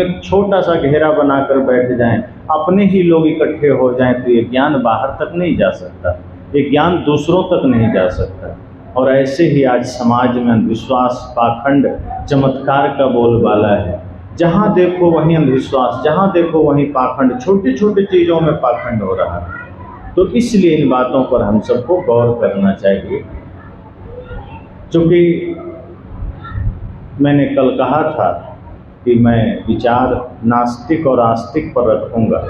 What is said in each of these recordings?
एक छोटा सा घेरा बनाकर बैठ जाएं, अपने ही लोग इकट्ठे हो जाएं, तो ये ज्ञान बाहर तक नहीं जा सकता, ये ज्ञान दूसरों तक नहीं जा सकता। और ऐसे ही आज समाज में अंधविश्वास, पाखंड, चमत्कार का बोलबाला है। जहाँ देखो वहीं अंधविश्वास, जहाँ देखो वहीं पाखंड, छोटी छोटी चीज़ों में पाखंड हो रहा है। तो इसलिए इन बातों पर हम सबको गौर करना चाहिए। चूँकि मैंने कल कहा था कि मैं विचार नास्तिक और आस्तिक पर रखूंगा,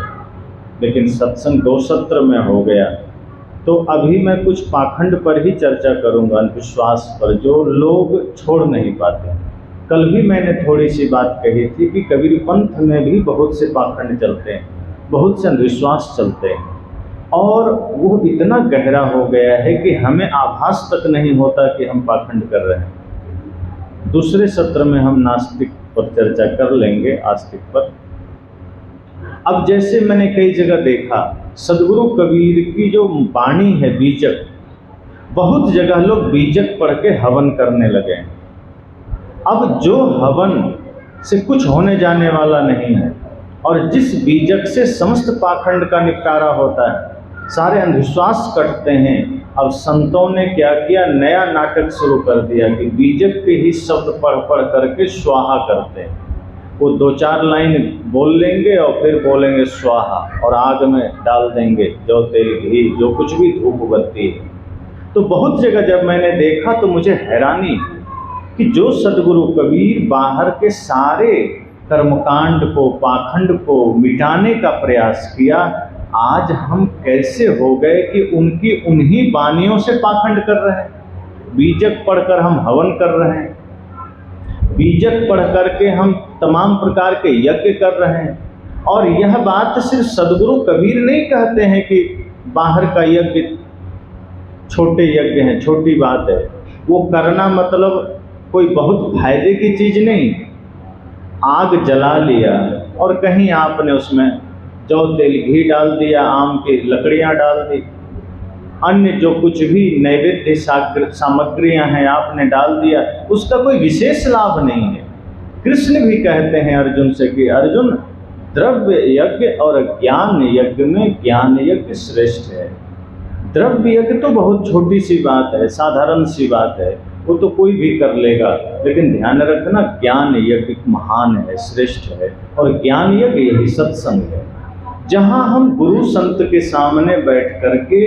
लेकिन सत्संग 2 सत्र में हो गया, तो अभी मैं कुछ पाखंड पर ही चर्चा करूंगा, अंधविश्वास पर, जो लोग छोड़ नहीं पाते। कल भी मैंने थोड़ी सी बात कही थी कि कबीर पंथ में भी बहुत से पाखंड चलते हैं, बहुत से अंधविश्वास चलते हैं, और वो इतना गहरा हो गया है कि हमें आभास तक नहीं होता कि हम पाखंड कर रहे हैं। दूसरे सत्र में हम नास्तिक पर चर्चा कर लेंगे, आस्तिक पर। अब जैसे मैंने कई जगह देखा, सदगुरु कबीर की जो वाणी है बीजक, बहुत जगह लोग बीजक पढ़ के हवन करने लगे। अब जो हवन से कुछ होने जाने वाला नहीं है, और जिस बीजक से समस्त पाखंड का निपटारा होता है, सारे अंधविश्वास कटते हैं। अब संतों ने क्या किया, नया नाटक शुरू कर दिया कि बीजक के ही शब्द पढ़ पढ़ करके स्वाहा करते हैं। वो 2-4 लाइन बोल लेंगे और फिर बोलेंगे स्वाहा, और आग में डाल देंगे जौ तेल घी, जो कुछ भी धूप बत्ती है। तो बहुत जगह जब मैंने देखा तो मुझे हैरानी कि जो सदगुरु कबीर बाहर के सारे कर्मकांड को, पाखंड को मिटाने का प्रयास किया, आज हम कैसे हो गए कि उनकी उन्हीं वाणियों से पाखंड कर रहे हैं। बीजक पढ़कर हम हवन कर रहे हैं, बीजक पढ़ करके हम तमाम प्रकार के यज्ञ कर रहे हैं। और यह बात सिर्फ सदगुरु कबीर नहीं कहते हैं कि बाहर का यज्ञ छोटे यज्ञ हैं, छोटी बात है। वो करना मतलब कोई बहुत फायदे की चीज़ नहीं। आग जला लिया और कहीं आपने उसमें जौ तेल घी डाल दिया, आम की लकड़ियाँ डाल दी, अन्य जो कुछ भी नैवेद्य सामग्रियाँ हैं आपने डाल दिया, उसका कोई विशेष लाभ नहीं है। कृष्ण भी कहते हैं अर्जुन से कि अर्जुन, द्रव्य यज्ञ और ज्ञान यज्ञ में ज्ञान यज्ञ श्रेष्ठ है। द्रव्य यज्ञ तो बहुत छोटी सी बात है, साधारण सी बात है, वो तो कोई भी कर लेगा, लेकिन ध्यान रखना ज्ञान यज्ञ महान है, श्रेष्ठ है। और ज्ञान यज्ञ यही सत्संग है, जहाँ हम गुरु संत के सामने बैठ करके,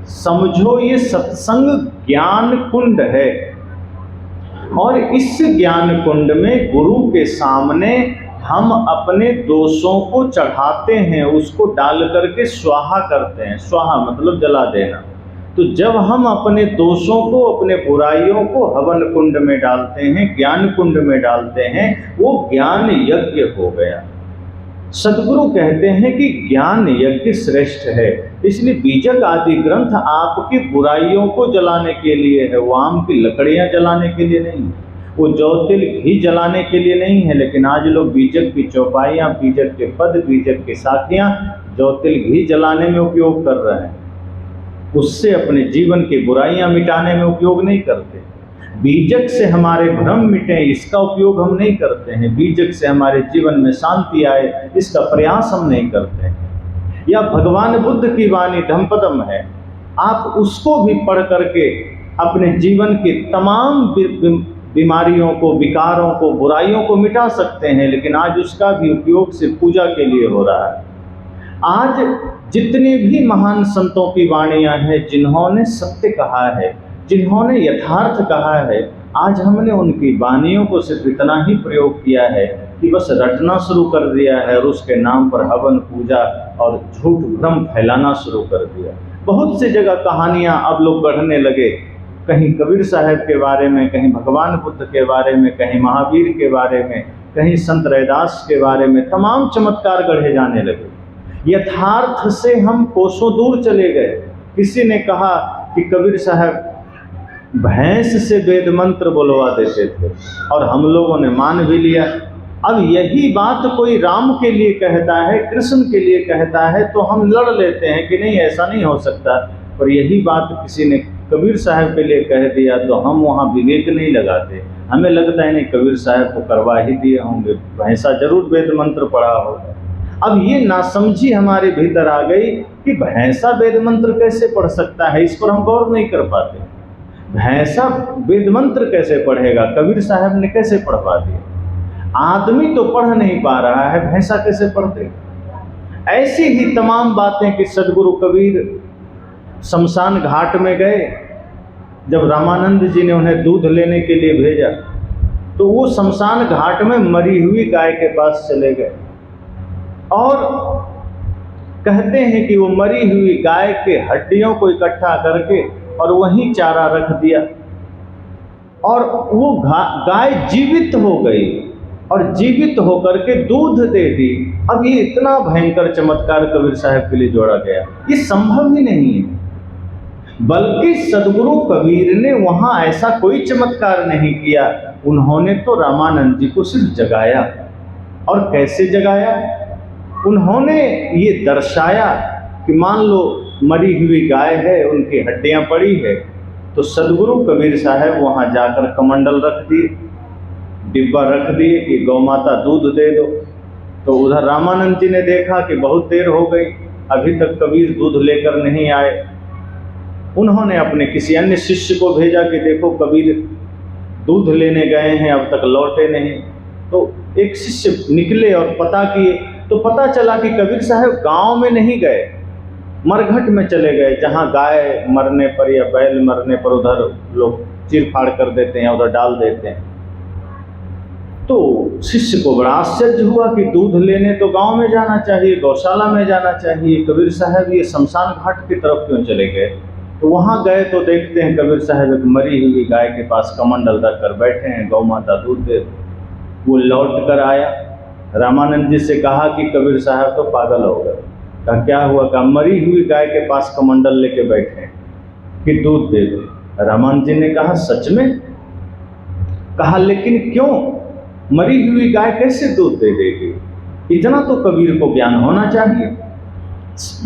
समझो ये सत्संग ज्ञान कुंड है, और इस ज्ञान कुंड में गुरु के सामने हम अपने दोषों को चढ़ाते हैं, उसको डाल करके स्वाहा करते हैं। स्वाहा मतलब जला देना। तो जब हम अपने दोषों को, अपने बुराइयों को हवन कुंड में डालते हैं, ज्ञान कुंड में डालते हैं, वो ज्ञान यज्ञ हो गया। सदगुरु कहते हैं कि ज्ञान यज्ञ श्रेष्ठ है। इसलिए बीजक आदि ग्रंथ आपकी बुराइयों को जलाने के लिए है, वो आम की लकड़ियां जलाने के लिए नहीं, वो जौ तिल घी जलाने के लिए नहीं है। लेकिन आज लोग बीजक की चौपाइयाँ, बीजक के पद, बीजक की साखियाँ जौ तिल घी जलाने में उपयोग कर रहे हैं, उससे अपने जीवन की बुराइयां मिटाने में उपयोग नहीं करते। बीजक से हमारे भ्रम मिटे, इसका उपयोग हम नहीं करते हैं। बीजक से हमारे जीवन में शांति आए, इसका प्रयास हम नहीं करते हैं। या भगवान बुद्ध की वाणी धम्मपदम है, आप उसको भी पढ़ करके अपने जीवन की तमाम बीमारियों को, विकारों को, बुराइयों को मिटा सकते हैं। लेकिन आज उसका भी उपयोग सिर्फ पूजा के लिए हो रहा है। आज जितने भी महान संतों की वाणियाँ हैं, जिन्होंने सत्य कहा है, जिन्होंने यथार्थ कहा है, आज हमने उनकी वाणियों को सिर्फ इतना ही प्रयोग किया है कि बस रटना शुरू कर दिया है, और उसके नाम पर हवन, पूजा और झूठ भ्रम फैलाना शुरू कर दिया। बहुत सी जगह कहानियाँ अब लोग गढ़ने लगे, कहीं कबीर साहब के बारे में, कहीं भगवान बुद्ध के बारे में, कहीं महावीर के बारे में, कहीं संत रैदास के बारे में, तमाम चमत्कार गढ़े जाने लगे। यथार्थ से हम कोसों दूर चले गए। किसी ने कहा कि कबीर साहब भैंस से वेद मंत्र बुलवा देते थे, और हम लोगों ने मान भी लिया। अब यही बात कोई राम के लिए कहता है, कृष्ण के लिए कहता है, तो हम लड़ लेते हैं कि नहीं, ऐसा नहीं हो सकता। और यही बात किसी ने कबीर साहब के लिए कह दिया तो हम वहाँ विवेक नहीं लगाते, हमें लगता है नहीं कबीर साहब को करवा ही दिए होंगे, भैंसा जरूर वेद मंत्र पढ़ा होगा। अब ये नासमझी हमारे भीतर आ गई कि भैंसा वेद मंत्र कैसे पढ़ सकता है, इस पर हम गौर नहीं कर पाते। भैंसा वेद मंत्र कैसे पढ़ेगा, कबीर साहब ने कैसे पढ़वा दिया। आदमी तो पढ़ नहीं पा रहा है, भैंसा कैसे पढ़ देगा। ऐसी ही तमाम बातें कि सदगुरु कबीर शमशान घाट में गए, जब रामानंद जी ने उन्हें दूध लेने के लिए भेजा तो वो शमशान घाट में मरी हुई गाय के पास चले गए और कहते हैं कि वो मरी हुई गाय के हड्डियों को इकट्ठा करके और वहीं चारा रख दिया और वो गाय जीवित हो गई और जीवित होकर के दूध दे दी। अब ये इतना भयंकर चमत्कार कबीर साहब के लिए जोड़ा गया, ये संभव ही नहीं है। बल्कि सदगुरु कबीर ने वहां ऐसा कोई चमत्कार नहीं किया, उन्होंने तो रामानंद जी को सिर्फ जगाया। और कैसे जगाया, उन्होंने ये दर्शाया कि मान लो मरी हुई गाय है, उनकी हड्डियां पड़ी है, तो सदगुरु कबीर साहब वहां जाकर कमंडल रख दिए, डिब्बा रख दिए कि गौ माता दूध दे दो। तो उधर रामानंद जी ने देखा कि बहुत देर हो गई, अभी तक कबीर दूध लेकर नहीं आए। उन्होंने अपने किसी अन्य शिष्य को भेजा कि देखो कबीर दूध लेने गए हैं, अब तक लौटे नहीं। तो एक शिष्य निकले और पता किए तो पता चला कि कबीर साहब गांव में नहीं गए, मरघट में चले गए, जहां गाय मरने पर या बैल मरने पर उधर लोग चीर फाड़ कर देते हैं, उधर डाल देते हैं। तो शिष्य को बड़ा आश्चर्य हुआ कि दूध लेने तो गांव में जाना चाहिए, गौशाला में जाना चाहिए, कबीर साहब ये शमशान घाट की तरफ क्यों चले गए। तो वहां गए तो देखते हैं कबीर साहब एक मरी हुई गाय के पास कमंडल रख कर बैठे हैं, गौ माता दूध दे। वो लौट कर आया, रामानंद जी से कहा कि कबीर साहब तो पागल हो गए। कहा क्या हुआ, कहा मरी हुई गाय के पास कमंडल लेके बैठे हैं कि दूध दे दो। रामानंद जी ने कहा सच में? कहा लेकिन क्यों, मरी हुई गाय कैसे दूध दे देगी, इतना तो कबीर को ज्ञान होना चाहिए।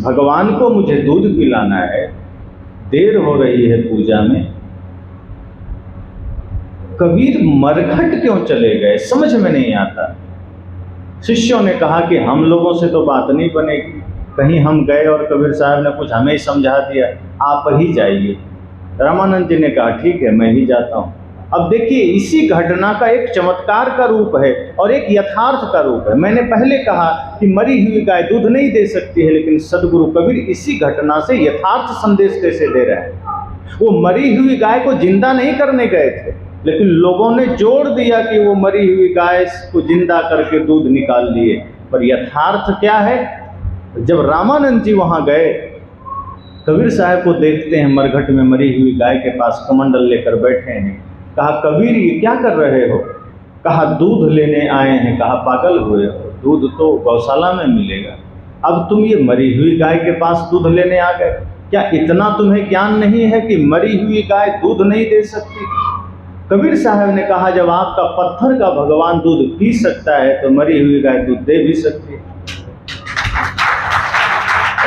भगवान को मुझे दूध पिलाना है, देर हो रही है पूजा में, कबीर मरघट क्यों चले गए, समझ में नहीं आता। शिष्यों ने कहा कि हम लोगों से तो बात नहीं बनेगी, कहीं हम गए और कबीर साहब ने कुछ हमें ही समझा दिया, आप ही जाइए। रामानंद जी ने कहा ठीक है मैं ही जाता हूँ। अब देखिए इसी घटना का एक चमत्कार का रूप है और एक यथार्थ का रूप है। मैंने पहले कहा कि मरी हुई गाय दूध नहीं दे सकती है, लेकिन सदगुरु कबीर इसी घटना से यथार्थ संदेश कैसे दे रहे हैं। वो मरी हुई गाय को जिंदा नहीं करने गए थे, लेकिन लोगों ने जोड़ दिया कि वो मरी हुई गाय को जिंदा करके दूध निकाल लिए। पर यथार्थ क्या है, जब रामानंद जी वहां गए, कबीर साहब को देखते हैं मरघट में मरी हुई गाय के पास कमंडल लेकर बैठे हैं। कहा कबीर ये क्या कर रहे हो? कहा दूध लेने आए हैं। कहा पागल हुए हो, दूध तो गौशाला में मिलेगा, अब तुम ये मरी हुई गाय के पास दूध लेने आ गए। क्या इतना तुम्हें ज्ञान नहीं है कि मरी हुई गाय दूध नहीं दे सकती? कबीर साहब ने कहा जब आपका पत्थर का भगवान दूध पी सकता है तो मरी हुई गाय दूध दे भी सकती है।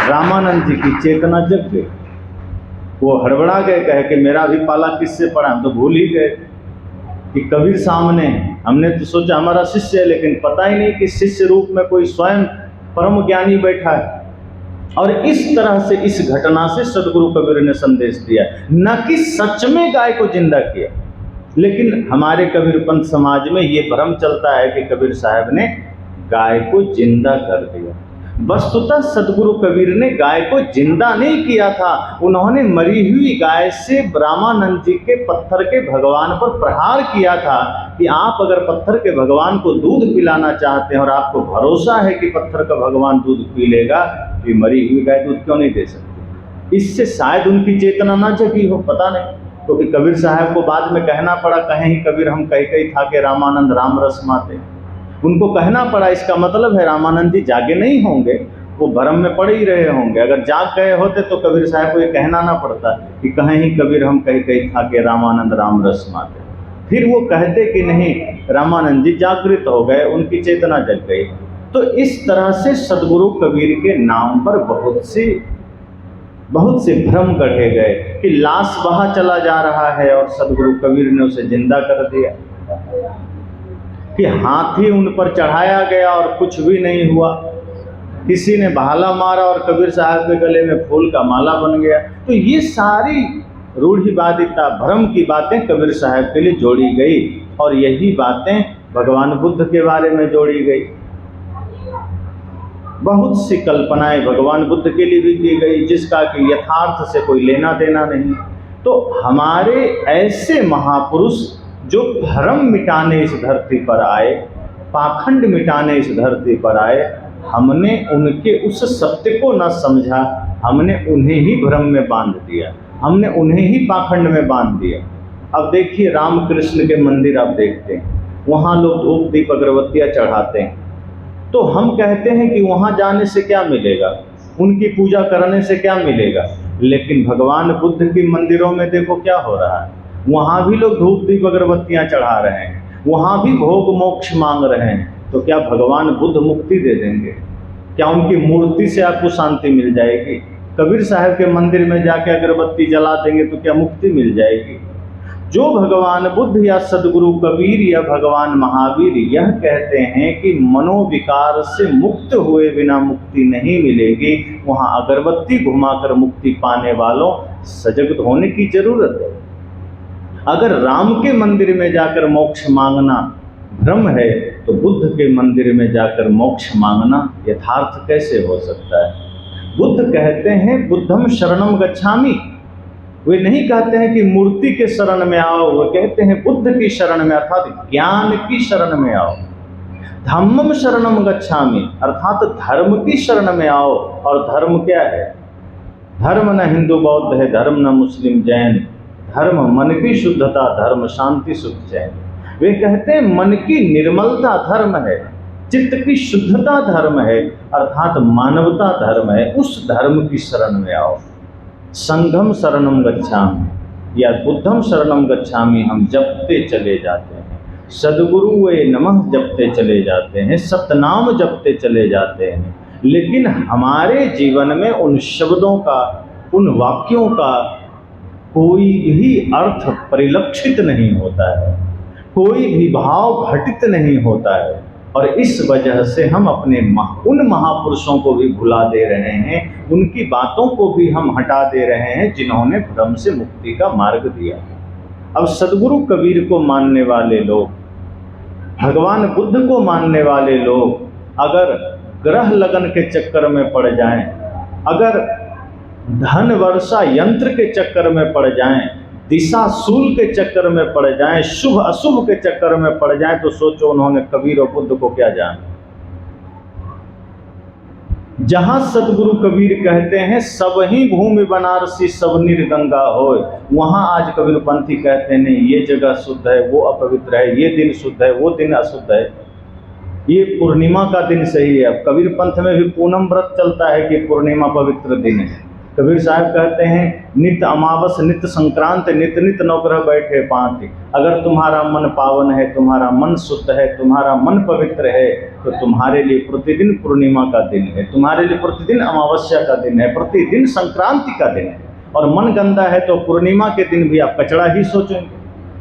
रामानंद जी की चेतना जग गई, वो हड़बड़ा गए, कहे कि मेरा भी पाला किससे पड़ा, हम तो भूल ही गए कि कबीर सामने। हमने तो सोचा हमारा शिष्य है, लेकिन पता ही नहीं कि शिष्य रूप में कोई स्वयं परम ज्ञानी बैठा है। और इस तरह से इस घटना से सदगुरु कबीर ने संदेश दिया, न कि सच में गाय को जिंदा किया, लेकिन हमारे कबीर पंथ समाज में ये भ्रम चलता है कि कबीर साहब ने गाय को जिंदा कर दिया। वस्तुतः सदगुरु कबीर ने गाय को जिंदा नहीं किया था, उन्होंने मरी हुई गाय से रामानंद जी के पत्थर के भगवान पर प्रहार किया था कि आप अगर पत्थर के भगवान को दूध पिलाना चाहते हैं और आपको भरोसा है कि पत्थर का भगवान दूध पी लेगा, तो मरी हुई गाय दूध क्यों नहीं दे सकती। इससे शायद उनकी चेतना ना जगी हो, पता नहीं, क्योंकि कबीर साहब को बाद में कहना पड़ा, कहें ही कबीर हम कही था कि रामानंद राम रस माते, उनको कहना पड़ा। इसका मतलब है रामानंद जी जागे नहीं होंगे, वो भ्रम में पड़े ही रहे होंगे। अगर जाग गए होते तो कबीर साहब को ये कहना ना पड़ता कि कहें ही कबीर हम कही था कि रामानंद राम रस माते। फिर वो कहते कि नहीं, रामानंद जी जागृत हो गए, उनकी चेतना जग गई। तो इस तरह से सदगुरु कबीर के नाम पर बहुत से भ्रम कटे गए कि लाश बहा चला जा रहा है और सदगुरु कबीर ने उसे जिंदा कर दिया। कि हाथी उन पर चढ़ाया गया और कुछ भी नहीं हुआ, किसी ने भाला मारा और कबीर साहब के गले में फूल का माला बन गया। तो ये सारी रूढ़िवादिता, भ्रम की बातें कबीर साहब के लिए जोड़ी गई और यही बातें भगवान बुद्ध के बारे में जोड़ी गई। बहुत सी कल्पनाएं भगवान बुद्ध के लिए भी की गई जिसका कि यथार्थ से कोई लेना देना नहीं। तो हमारे ऐसे महापुरुष जो भ्रम मिटाने इस धरती पर आए, पाखंड मिटाने इस धरती पर आए, हमने उनके उस सत्य को न समझा, हमने उन्हें ही भ्रम में बांध दिया, हमने उन्हें ही पाखंड में बांध दिया। अब देखिए रामकृष्ण के मंदिर आप देखते हैं, वहाँ लोग धूप दीप अगरबत्तियाँ चढ़ाते हैं, तो हम कहते हैं कि वहाँ जाने से क्या मिलेगा, उनकी पूजा करने से क्या मिलेगा। लेकिन भगवान बुद्ध के मंदिरों में देखो क्या हो रहा है, वहाँ भी लोग धूप दीप अगरबत्तियाँ चढ़ा रहे हैं, वहाँ भी भोग मोक्ष मांग रहे हैं। तो क्या भगवान बुद्ध मुक्ति दे देंगे? क्या उनकी मूर्ति से आपको शांति मिल जाएगी? कबीर साहब के मंदिर में जाके अगरबत्ती जला देंगे तो क्या मुक्ति मिल जाएगी? जो भगवान बुद्ध या सदगुरु कबीर या भगवान महावीर यह कहते हैं कि मनोविकार से मुक्त हुए बिना मुक्ति नहीं मिलेगी, वहाँ अगरबत्ती घुमाकर मुक्ति पाने वालों सजग होने की जरूरत है। अगर राम के मंदिर में जाकर मोक्ष मांगना भ्रम है तो बुद्ध के मंदिर में जाकर मोक्ष मांगना यथार्थ कैसे हो सकता है? बुद्ध कहते हैं बुद्धम शरणम गच्छामि। वे नहीं कहते हैं कि मूर्ति के शरण में आओ, वो कहते हैं बुद्ध की शरण में अर्थात ज्ञान की शरण में आओ। धम्मम शरणम गच्छामि अर्थात धर्म की शरण में आओ। और धर्म क्या है? धर्म न हिंदू बौद्ध है, धर्म न मुस्लिम जैन, धर्म मन की शुद्धता, धर्म शांति सुख चैन। वे कहते हैं मन की निर्मलता धर्म है, चित्त की शुद्धता धर्म है, अर्थात मानवता धर्म है। उस धर्म की शरण में आओ। संघम शरणम गच्छामि या बुद्धम शरणम गच्छामि हम जपते चले जाते हैं, सद्गुरु वे नमः जपते चले जाते हैं, सतनाम जपते चले जाते हैं, लेकिन हमारे जीवन में उन शब्दों का, उन वाक्यों का कोई भी अर्थ परिलक्षित नहीं होता है, कोई भी भाव घटित नहीं होता है। और इस वजह से हम अपने उन महापुरुषों को भी भुला दे रहे हैं, उनकी बातों को भी हम हटा दे रहे हैं जिन्होंने भ्रम से मुक्ति का मार्ग दिया। अब सदगुरु कबीर को मानने वाले लोग, भगवान बुद्ध को मानने वाले लोग अगर ग्रह लगन के चक्कर में पड़ जाएं, अगर धन वर्षा यंत्र के चक्कर में पड़ जाएं, दिशा सूल के चक्कर में पड़ जाएं, शुभ अशुभ के चक्कर में पड़ जाएं, तो सोचो उन्होंने कबीर और बुद्ध को क्या जाना। जहां सदगुरु कबीर कहते हैं सब ही भूमि बनारसी सब निर्गंगा होय, वहां आज कबीरपंथी कहते हैं नहीं ये जगह शुद्ध है, वो अपवित्र है, ये दिन शुद्ध है, वो दिन अशुद्ध है, ये पूर्णिमा का दिन सही है। अब कबीर पंथ में भी पूनम व्रत चलता है कि पूर्णिमा पवित्र दिन है। कबीर साहब कहते हैं नित्य अमावस नित्य संक्रांत नित्य नित्य नवग्रह बैठे पांति। अगर तुम्हारा मन पावन है, तुम्हारा मन शुद्ध है, तुम्हारा मन पवित्र है, तो तुम्हारे लिए प्रतिदिन पूर्णिमा का दिन है, तुम्हारे लिए प्रतिदिन अमावस्या का दिन है, प्रतिदिन संक्रांति का दिन है। और मन गंदा है तो पूर्णिमा के दिन भी आप कचड़ा ही सोचेंगे,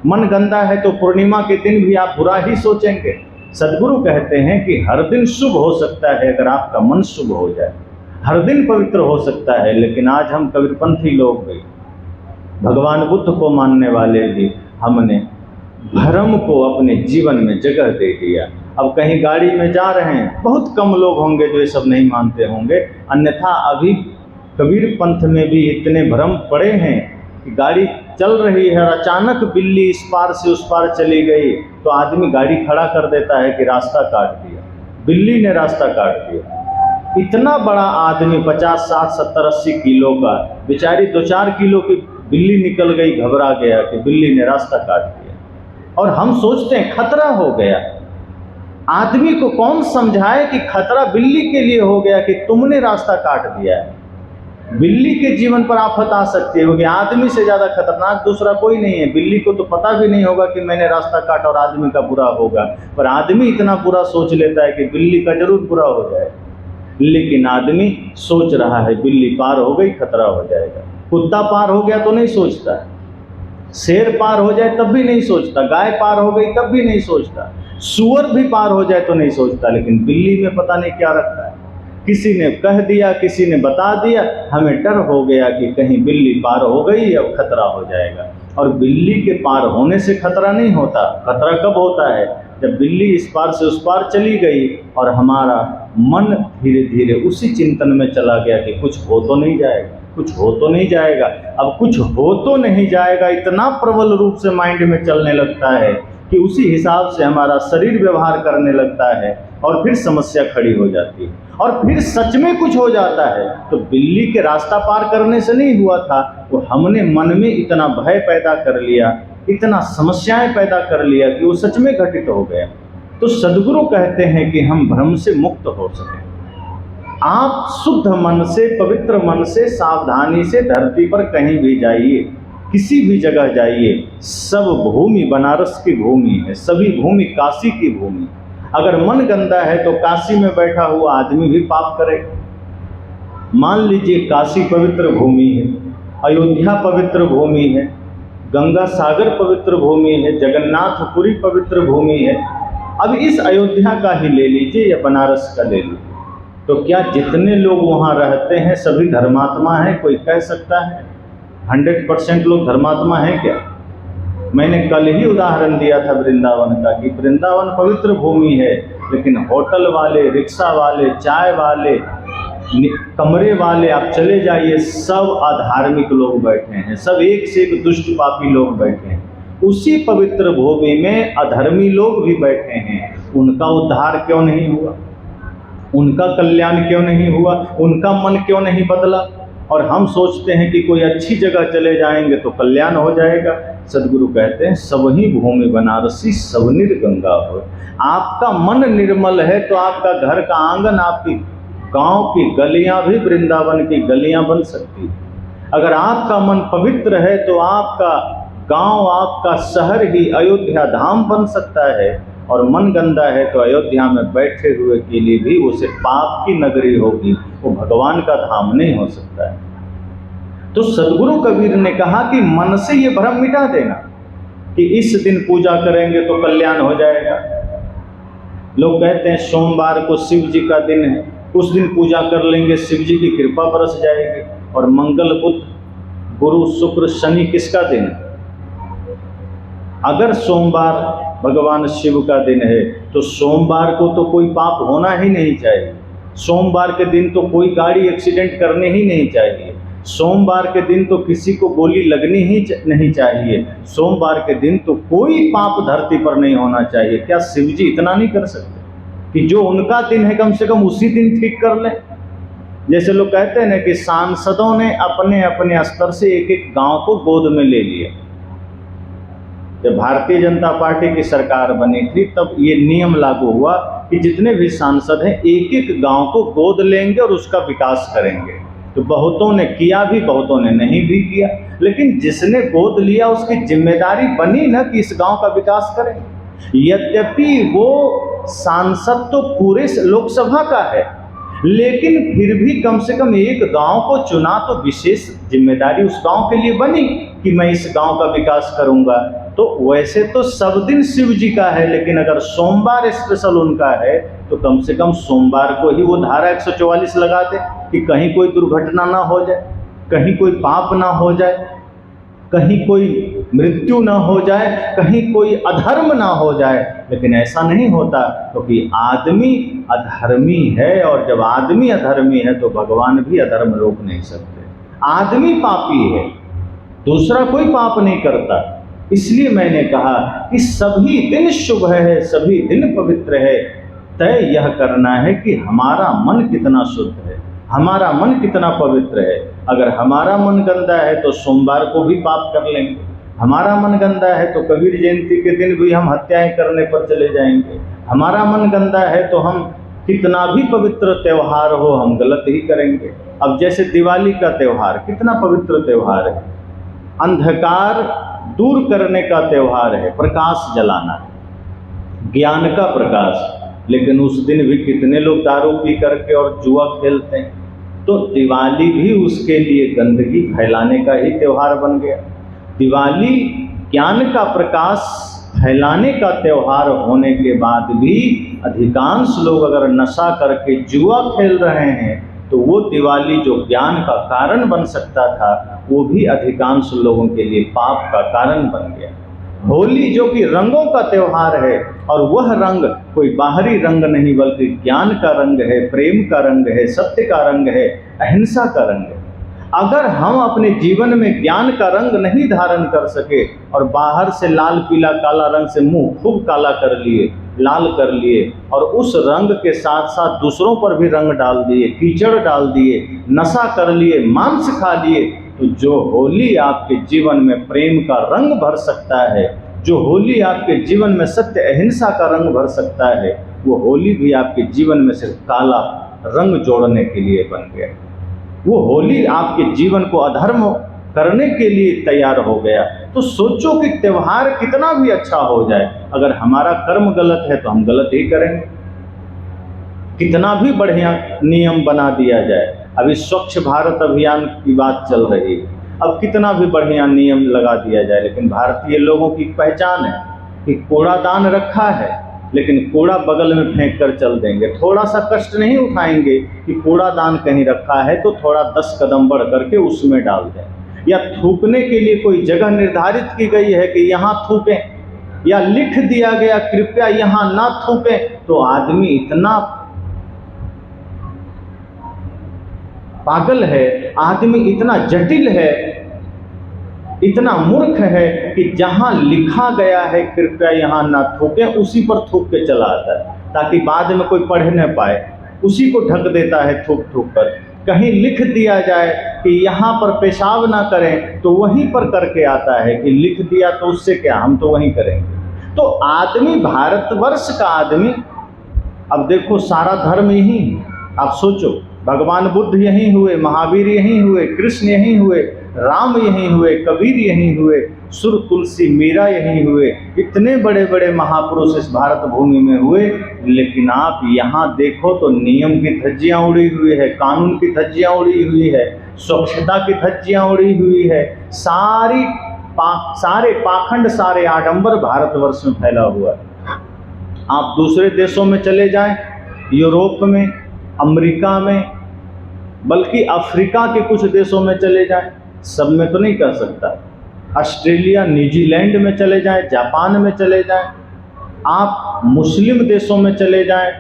मन गंदा है तो पूर्णिमा के दिन भी आप बुरा ही सोचेंगे। सदगुरु कहते हैं कि हर दिन शुभ हो सकता है अगर आपका मन शुभ हो जाए, हर दिन पवित्र हो सकता है। लेकिन आज हम कबीरपंथी लोग भी, भगवान बुद्ध को मानने वाले भी, हमने भ्रम को अपने जीवन में जगह दे दिया। अब कहीं गाड़ी में जा रहे हैं, बहुत कम लोग होंगे जो ये सब नहीं मानते होंगे, अन्यथा अभी कबीर पंथ में भी इतने भ्रम पड़े हैं कि गाड़ी चल रही है और अचानक बिल्ली इस पार से उस पार चली गई तो आदमी गाड़ी खड़ा कर देता है कि रास्ता काट दिया, बिल्ली ने रास्ता काट दिया। इतना बड़ा आदमी 50, 60, 70, 80 किलो का, बेचारी 2-4 किलो की बिल्ली निकल गई, घबरा गया कि बिल्ली ने रास्ता काट दिया। और हम सोचते हैं खतरा हो गया। आदमी को कौन समझाए कि खतरा बिल्ली के लिए हो गया कि तुमने रास्ता काट दिया है। बिल्ली के जीवन पर आफत आ सकती है, क्योंकि आदमी से ज़्यादा खतरनाक दूसरा कोई नहीं है। बिल्ली को तो पता भी नहीं होगा कि मैंने रास्ता काटा और आदमी का बुरा होगा, पर आदमी इतना बुरा सोच लेता है कि बिल्ली का जरूर बुरा हो जाए। लेकिन आदमी सोच रहा है बिल्ली पार हो गई खतरा हो जाएगा, कुत्ता पार हो गया तो नहीं सोचता, शेर पार हो जाए तब भी नहीं सोचता, गाय पार हो गई तब भी नहीं सोचता। सूअर भी पार हो जाए तो नहीं सोचता, लेकिन बिल्ली में पता नहीं क्या रखता है। किसी ने कह दिया, किसी ने बता दिया, हमें डर हो गया कि कहीं बिल्ली पार हो गई, अब खतरा हो जाएगा। और बिल्ली के पार होने से खतरा नहीं होता। खतरा कब होता है? जब बिल्ली इस पार से उस पार चली गई और हमारा मन धीरे धीरे उसी चिंतन में चला गया कि कुछ हो तो नहीं जाएगा, कुछ हो तो नहीं जाएगा। अब कुछ हो तो नहीं जाएगा इतना प्रबल रूप से माइंड में चलने लगता है कि उसी हिसाब से हमारा शरीर व्यवहार करने लगता है और फिर समस्या खड़ी हो जाती है और फिर सच में कुछ हो जाता है। तो बिल्ली के रास्ता पार करने से नहीं हुआ था, वो हमने मन में इतना भय पैदा कर लिया, इतना समस्याएं पैदा कर लिया कि वो सच में घटित हो गया। तो सद्गुरु कहते हैं कि हम भ्रम से मुक्त हो सकें। आप शुद्ध मन से, पवित्र मन से, सावधानी से धरती पर कहीं भी जाइए, किसी भी जगह जाइए, सब भूमि बनारस की भूमि है, सभी भूमि काशी की भूमि। अगर मन गंदा है तो काशी में बैठा हुआ आदमी भी पाप करेगा। मान लीजिए काशी पवित्र भूमि है, अयोध्या पवित्र भूमि है, गंगा सागर पवित्र भूमि है, जगन्नाथपुरी पवित्र भूमि है। अब इस अयोध्या का ही ले लीजिए या बनारस का ले लीजिए, तो क्या जितने लोग वहाँ रहते हैं सभी धर्मात्मा हैं? कोई कह सकता है 100% लोग धर्मात्मा हैं क्या? मैंने कल ही उदाहरण दिया था वृंदावन का कि वृंदावन पवित्र भूमि है, लेकिन होटल वाले, रिक्शा वाले, चाय वाले, कमरे वाले, आप चले जाइए, सब अधार्मिक लोग बैठे हैं, सब एक से एक दुष्ट पापी लोग बैठे हैं। उसी पवित्र भूमि में अधर्मी लोग भी बैठे हैं। उनका उद्धार क्यों नहीं हुआ? उनका कल्याण क्यों नहीं हुआ? उनका मन क्यों नहीं बदला? और हम सोचते हैं कि कोई अच्छी जगह चले जाएंगे तो कल्याण हो जाएगा। सद्गुरु कहते हैं सबही भूमि बनारसी सब निर्गंगा हो। आपका मन निर्मल है तो आपका घर का आंगन, आपकी गांव की गलियां भी वृंदावन की गलियां बन सकती है। अगर आपका मन पवित्र है तो आपका गांव, आपका शहर ही अयोध्या धाम बन सकता है। और मन गंदा है तो अयोध्या में बैठे हुए के लिए भी उसे पाप की नगरी होगी, वो भगवान का धाम नहीं हो सकता है। तो सद्गुरु कबीर ने कहा कि मन से ये भ्रम मिटा देना कि इस दिन पूजा करेंगे तो कल्याण हो जाएगा। लोग कहते हैं सोमवार को शिव जी का दिन है, उस दिन पूजा कर लेंगे, शिव जी की कृपा बरस जाएगी। और मंगल, बुध, गुरु, शुक्र, शनि किसका दिन है? अगर सोमवार भगवान शिव का दिन है तो सोमवार को तो कोई पाप होना ही नहीं चाहिए। सोमवार के दिन तो कोई गाड़ी एक्सीडेंट करने ही नहीं चाहिए। सोमवार के दिन तो किसी को गोली लगनी ही नहीं चाहिए। सोमवार के दिन तो कोई पाप धरती पर नहीं होना चाहिए। क्या शिव जी इतना नहीं कर सकते कि जो उनका दिन है कम से कम उसी दिन ठीक कर लें? जैसे लोग कहते हैं ना कि सांसदों ने अपने अपने स्तर से एक एक गांव को गोद में ले लिया। जब भारतीय जनता पार्टी की सरकार बनी थी तब ये नियम लागू हुआ कि जितने भी सांसद हैं एक एक गांव को गोद लेंगे और उसका विकास करेंगे। तो बहुतों ने किया भी, बहुतों ने नहीं भी किया, लेकिन जिसने गोद लिया उसकी जिम्मेदारी बनी ना कि इस गांव का विकास करें। यद्यपि वो सांसद तो पूरे लोकसभा का है, लेकिन फिर भी कम से कम एक गांव को चुना तो विशेष जिम्मेदारी उस गांव के लिए बनी कि मैं इस गांव का विकास करूंगा। तो वैसे तो सब दिन शिव जी का है, लेकिन अगर सोमवार स्पेशल उनका है तो कम से कम सोमवार को ही वो धारा 144 लगा दे कि कहीं कोई दुर्घटना ना हो जाए, कहीं कोई पाप ना हो जाए, कहीं कोई मृत्यु ना हो जाए, कहीं कोई अधर्म ना हो जाए। लेकिन ऐसा नहीं होता क्योंकि आदमी अधर्मी है, और जब आदमी अधर्मी है तो भगवान भी अधर्म रोक नहीं सकते। आदमी पापी है, दूसरा कोई पाप नहीं करता। इसलिए मैंने कहा कि सभी दिन शुभ है, सभी दिन पवित्र है। तय यह करना है कि हमारा मन कितना शुद्ध है, हमारा मन कितना पवित्र है। अगर हमारा मन गंदा है तो सोमवार को भी पाप कर लेंगे, हमारा मन गंदा है तो कबीर जयंती के दिन भी हम हत्याएं करने पर चले जाएंगे, हमारा मन गंदा है तो हम कितना भी पवित्र त्यौहार हो हम गलत ही करेंगे। अब जैसे दिवाली का त्यौहार कितना पवित्र त्यौहार है, अंधकार दूर करने का त्यौहार है, प्रकाश जलाना है, ज्ञान का प्रकाश। लेकिन उस दिन भी कितने लोग दारू पी करके और जुआ खेलते हैं। तो दिवाली भी उसके लिए गंदगी फैलाने का ही त्यौहार बन गया। दिवाली ज्ञान का प्रकाश फैलाने का त्यौहार होने के बाद भी अधिकांश लोग अगर नशा करके जुआ खेल रहे हैं तो वो दिवाली जो ज्ञान का कारण बन सकता था वो भी अधिकांश लोगों के लिए पाप का कारण बन गया। होली जो कि रंगों का त्यौहार है और वह रंग कोई बाहरी रंग नहीं बल्कि ज्ञान का रंग है, प्रेम का रंग है, सत्य का रंग है, अहिंसा का रंग है। अगर हम अपने जीवन में ज्ञान का रंग नहीं धारण कर सके और बाहर से लाल पीला काला रंग से मुंह खूब काला कर लिए, लाल कर लिए और उस रंग के साथ साथ दूसरों पर भी रंग डाल दिए, कीचड़ डाल दिए, नशा कर लिए, मांस खा लिए, तो जो होली आपके जीवन में प्रेम का रंग भर सकता है, जो होली आपके जीवन में सत्य अहिंसा का रंग भर सकता है, वो होली भी आपके जीवन में सिर्फ काला रंग जोड़ने के लिए बन गया। वो होली आपके जीवन को अधर्म करने के लिए तैयार हो गया। तो सोचो कि त्यौहार कितना भी अच्छा हो जाए, अगर हमारा कर्म गलत है तो हम गलत ही करेंगे। कितना भी बढ़िया नियम बना दिया जाए, अभी स्वच्छ भारत अभियान की बात चल रही है, अब कितना भी बढ़िया नियम लगा दिया जाए, लेकिन भारतीय लोगों की पहचान है कि कूड़ादान रखा है लेकिन कूड़ा बगल में फेंक कर चल देंगे, थोड़ा सा कष्ट नहीं उठाएंगे कि कूड़ादान कहीं रखा है तो थोड़ा 10 कदम बढ़ करके उसमें डाल दें, या थूकने के लिए कोई जगह निर्धारित की गई है कि यहाँ थूकें, या लिख दिया गया कृपया यहाँ ना थूकें, तो आदमी इतना पागल है, आदमी इतना जटिल है, इतना मूर्ख है कि जहां लिखा गया है कृपया यहाँ ना थूकें उसी पर थूक के चला आता है ताकि बाद में कोई पढ़ न पाए, उसी को ढक देता है थूक थूक कर। कहीं लिख दिया जाए कि यहाँ पर पेशाब ना करें तो वहीं पर करके आता है कि लिख दिया तो उससे क्या, हम तो वहीं करेंगे। तो आदमी, भारतवर्ष का आदमी, अब देखो सारा धर्म यही है, आप सोचो, भगवान बुद्ध यहीं हुए, महावीर यहीं हुए, कृष्ण यहीं हुए, राम यहीं हुए, कबीर यहीं हुए, सुर तुलसी मीरा यहीं हुए, इतने बड़े बड़े महापुरुष इस भारत भूमि में हुए, लेकिन आप यहाँ देखो तो नियम की धज्जियाँ उड़ी हुई है, कानून की धज्जियाँ उड़ी हुई है, स्वच्छता की धज्जियाँ उड़ी हुई है, सारे पाखंड, सारे आडंबर भारतवर्ष में फैला हुआ है। आप दूसरे देशों में चले जाएं, यूरोप में, अमेरिका में, बल्कि अफ्रीका के कुछ देशों में चले जाएं, सब में तो नहीं कर सकता, ऑस्ट्रेलिया, न्यूजीलैंड में चले जाएं, जापान में चले जाएं, आप मुस्लिम देशों में चले जाएं,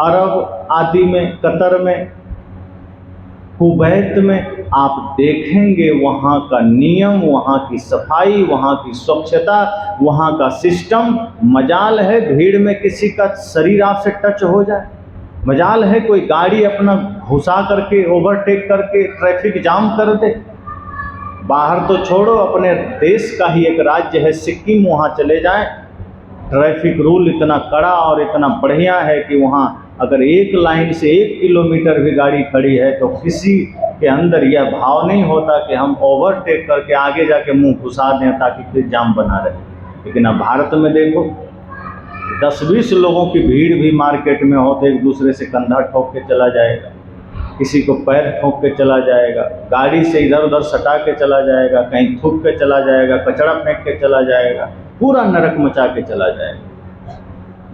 अरब आदि में, कतर में, कुवैत में, आप देखेंगे वहाँ का नियम, वहाँ की सफाई, वहाँ की स्वच्छता, वहाँ का सिस्टम। मजाल है भीड़ में किसी का शरीर आपसे टच हो जाए, मजाल है कोई गाड़ी अपना घुसा करके ओवरटेक करके ट्रैफिक जाम कर दे। बाहर तो छोड़ो, अपने देश का ही एक राज्य है सिक्किम, वहाँ चले जाएं, ट्रैफिक रूल इतना कड़ा और इतना बढ़िया है कि वहाँ अगर एक लाइन से 1 किलोमीटर भी गाड़ी खड़ी है तो किसी के अंदर यह भाव नहीं होता कि हम ओवरटेक करके आगे जाके मुंह घुसा दें ताकि फिर जाम बना रहे। लेकिन अब भारत में देखो, 10-20 लोगों की भीड़ भी मार्केट में हो तो एक दूसरे से कंधा ठोक के चला जाएगा, किसी को पैर ठोक के चला जाएगा, गाड़ी से इधर उधर सटा के चला जाएगा, कहीं थूक के चला जाएगा, कचरा फेंक के चला जाएगा, पूरा नरक मचा के चला जाएगा।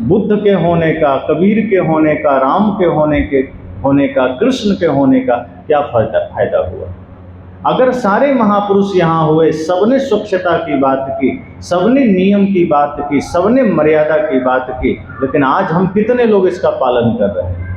बुद्ध के होने का, कबीर के होने का, राम के होने का, कृष्ण के होने का क्या फायदा हुआ? अगर सारे महापुरुष यहाँ हुए, सबने स्वच्छता की बात की, सबने नियम की बात की, सबने मर्यादा की बात की, लेकिन आज हम कितने लोग इसका पालन कर रहे हैं?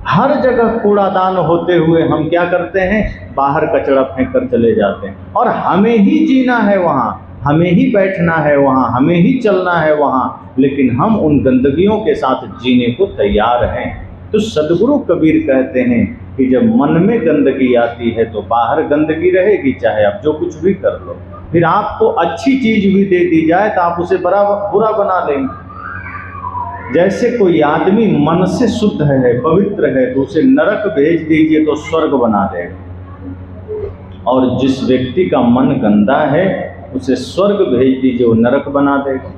हर जगह कूड़ादान होते हुए हम क्या करते हैं? बाहर कचरा फेंक कर चले जाते हैं। और हमें ही जीना है वहाँ, हमें ही बैठना है वहाँ, हमें ही चलना है वहाँ, लेकिन हम उन गंदगियों के साथ जीने को तैयार हैं। तो सदगुरु कबीर कहते हैं कि जब मन में गंदगी आती है तो बाहर गंदगी रहेगी, चाहे आप जो कुछ भी कर लो। फिर आपको अच्छी चीज़ भी दे दी जाए तो आप उसे बुरा बना लेंगे। जैसे कोई आदमी मन से शुद्ध है, पवित्र है, तो उसे नरक भेज दीजिए तो स्वर्ग बना देगा, और जिस व्यक्ति का मन गंदा है उसे स्वर्ग भेज दीजिए वो नरक बना देगा।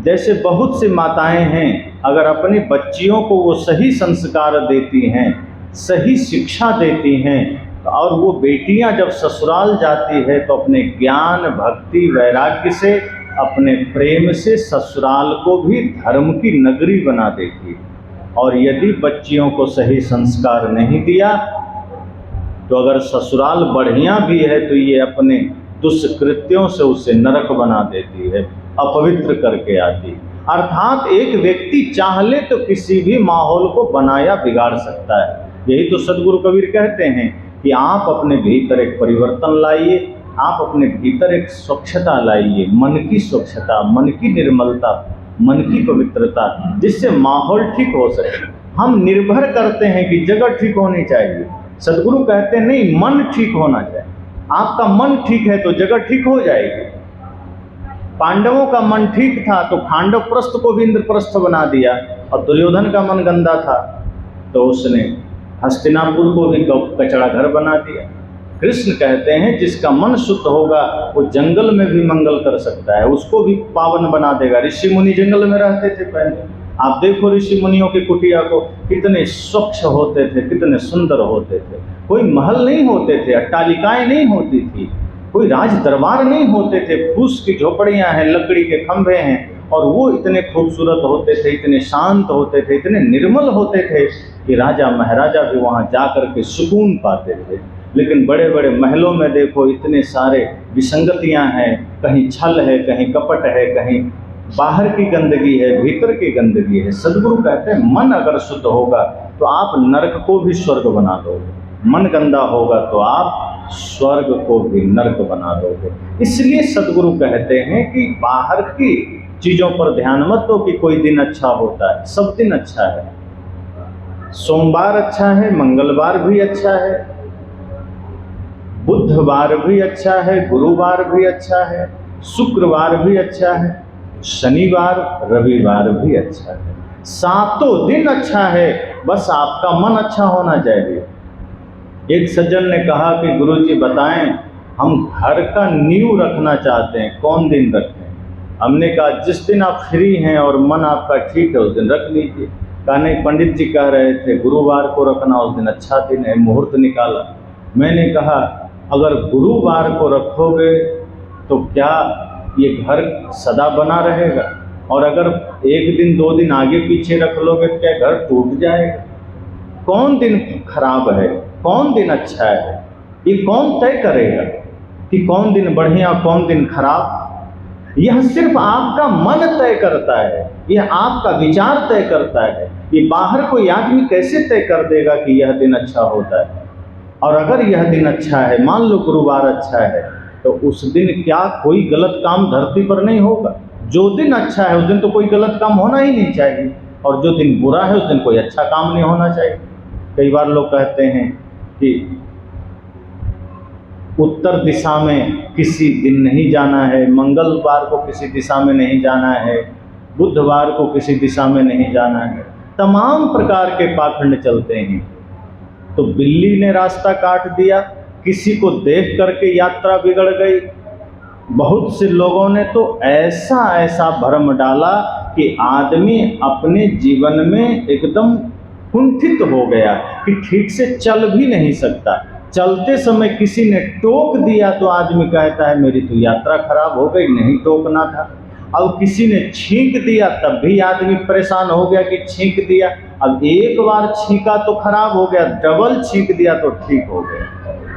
जैसे बहुत सी माताएं हैं, अगर अपनी बच्चियों को वो सही संस्कार देती हैं, सही शिक्षा देती हैं, और वो बेटियां जब ससुराल जाती है तो अपने ज्ञान, भक्ति, वैराग्य से अपने प्रेम से ससुराल को भी धर्म की नगरी बना देती है। और यदि बच्चियों को सही संस्कार नहीं दिया तो अगर ससुराल बढ़िया भी है तो ये अपने दुष्कृत्यों से उसे नरक बना देती है, अपवित्र करके आती है। अर्थात एक व्यक्ति चाह ले तो किसी भी माहौल को बनाया बिगाड़ सकता है। यही तो सदगुरु कबीर कहते हैं कि आप अपने भीतर एक परिवर्तन लाइए, आप अपने भीतर एक स्वच्छता लाइए, मन की स्वच्छता, मन की निर्मलता, मन की पवित्रता, जिससे माहौल ठीक हो सके। हम निर्भर करते हैं कि जगह ठीक होनी चाहिए, सदगुरु कहते हैं नहीं, मन ठीक होना चाहिए। आपका मन ठीक है तो जगह ठीक हो जाएगी। पांडवों का मन ठीक था तो खांडव प्रस्थ को भी इंद्रप्रस्थ बना दिया, और दुर्योधन का मन गंदा था तो उसने हस्तिनापुर को भी कचड़ा घर बना दिया। कृष्ण कहते हैं जिसका मन शुद्ध होगा वो जंगल में भी मंगल कर सकता है, उसको भी पावन बना देगा। ऋषि मुनि जंगल में रहते थे पहले, आप देखो ऋषि मुनियों की कुटिया को, कितने स्वच्छ होते थे, कितने सुंदर होते थे। कोई महल नहीं होते थे, अट्टालिकाएं नहीं होती थी, कोई राज दरबार नहीं होते थे, फूस की झोपड़ियां हैं, लकड़ी के खंभे हैं, और वो इतने खूबसूरत होते थे, इतने शांत होते थे, इतने निर्मल होते थे कि राजा महाराजा भी वहाँ जा कर के सुकून पाते थे। लेकिन बड़े बड़े महलों में देखो इतने सारे विसंगतियाँ हैं, कहीं छल है, कहीं कपट है, कहीं बाहर की गंदगी है, भीतर की गंदगी है। सदगुरु कहते हैं मन अगर शुद्ध होगा तो आप नरक को भी स्वर्ग बना दोगे, मन गंदा होगा तो आप स्वर्ग को भी नरक बना दोगे। इसलिए सदगुरु कहते हैं कि बाहर की चीज़ों पर ध्यान मत दो कि कोई दिन अच्छा होता है, सब दिन अच्छा है। सोमवार अच्छा है, मंगलवार भी अच्छा है, बुधवार भी अच्छा है, गुरुवार भी अच्छा है, शुक्रवार भी अच्छा है, शनिवार रविवार भी अच्छा है। सातों दिन अच्छा है, बस आपका मन अच्छा होना चाहिए। एक सज्जन ने कहा कि गुरुजी बताएं, हम घर का नींव रखना चाहते हैं, कौन दिन रखें? हमने कहा जिस दिन आप फ्री हैं और मन आपका ठीक है उस दिन रख लीजिए। कहा नहीं, पंडित जी कह रहे थे गुरुवार को रखना, उस दिन अच्छा दिन है, मुहूर्त निकाला। मैंने कहा अगर गुरुवार को रखोगे तो क्या ये घर सदा बना रहेगा? और अगर एक दिन दो दिन आगे पीछे रख लोगे तो क्या घर टूट जाएगा? कौन दिन खराब है, कौन दिन अच्छा है, ये कौन तय करेगा कि कौन दिन बढ़िया कौन दिन खराब? यह सिर्फ आपका मन तय करता है, यह आपका विचार तय करता है। ये बाहर कोई आदमी कैसे तय कर देगा कि यह दिन अच्छा होता है? और अगर यह दिन अच्छा है, मान लो गुरुवार अच्छा है, तो उस दिन क्या कोई गलत काम धरती पर नहीं होगा? जो दिन अच्छा है उस दिन तो कोई गलत काम होना ही नहीं चाहिए, और जो दिन बुरा है उस दिन कोई अच्छा काम नहीं होना चाहिए। कई बार लोग कहते हैं कि उत्तर दिशा में किसी दिन नहीं जाना है, मंगलवार को किसी दिशा में नहीं जाना है, बुधवार को किसी दिशा में नहीं जाना है। तमाम प्रकार के पाखंड चलते हैं। तो बिल्ली ने रास्ता काट दिया, किसी को देख करके यात्रा बिगड़ गई। बहुत से लोगों ने तो ऐसा ऐसा भ्रम डाला कि आदमी अपने जीवन में एकदम कुंठित हो गया कि ठीक से चल भी नहीं सकता। चलते समय किसी ने टोक दिया तो आदमी कहता है मेरी तो यात्रा खराब हो गई, नहीं टोकना था। अब किसी ने छींक दिया तब भी आदमी परेशान हो गया कि छींक दिया। अब एक बार छींका तो खराब हो गया, डबल छींक दिया तो ठीक हो गया।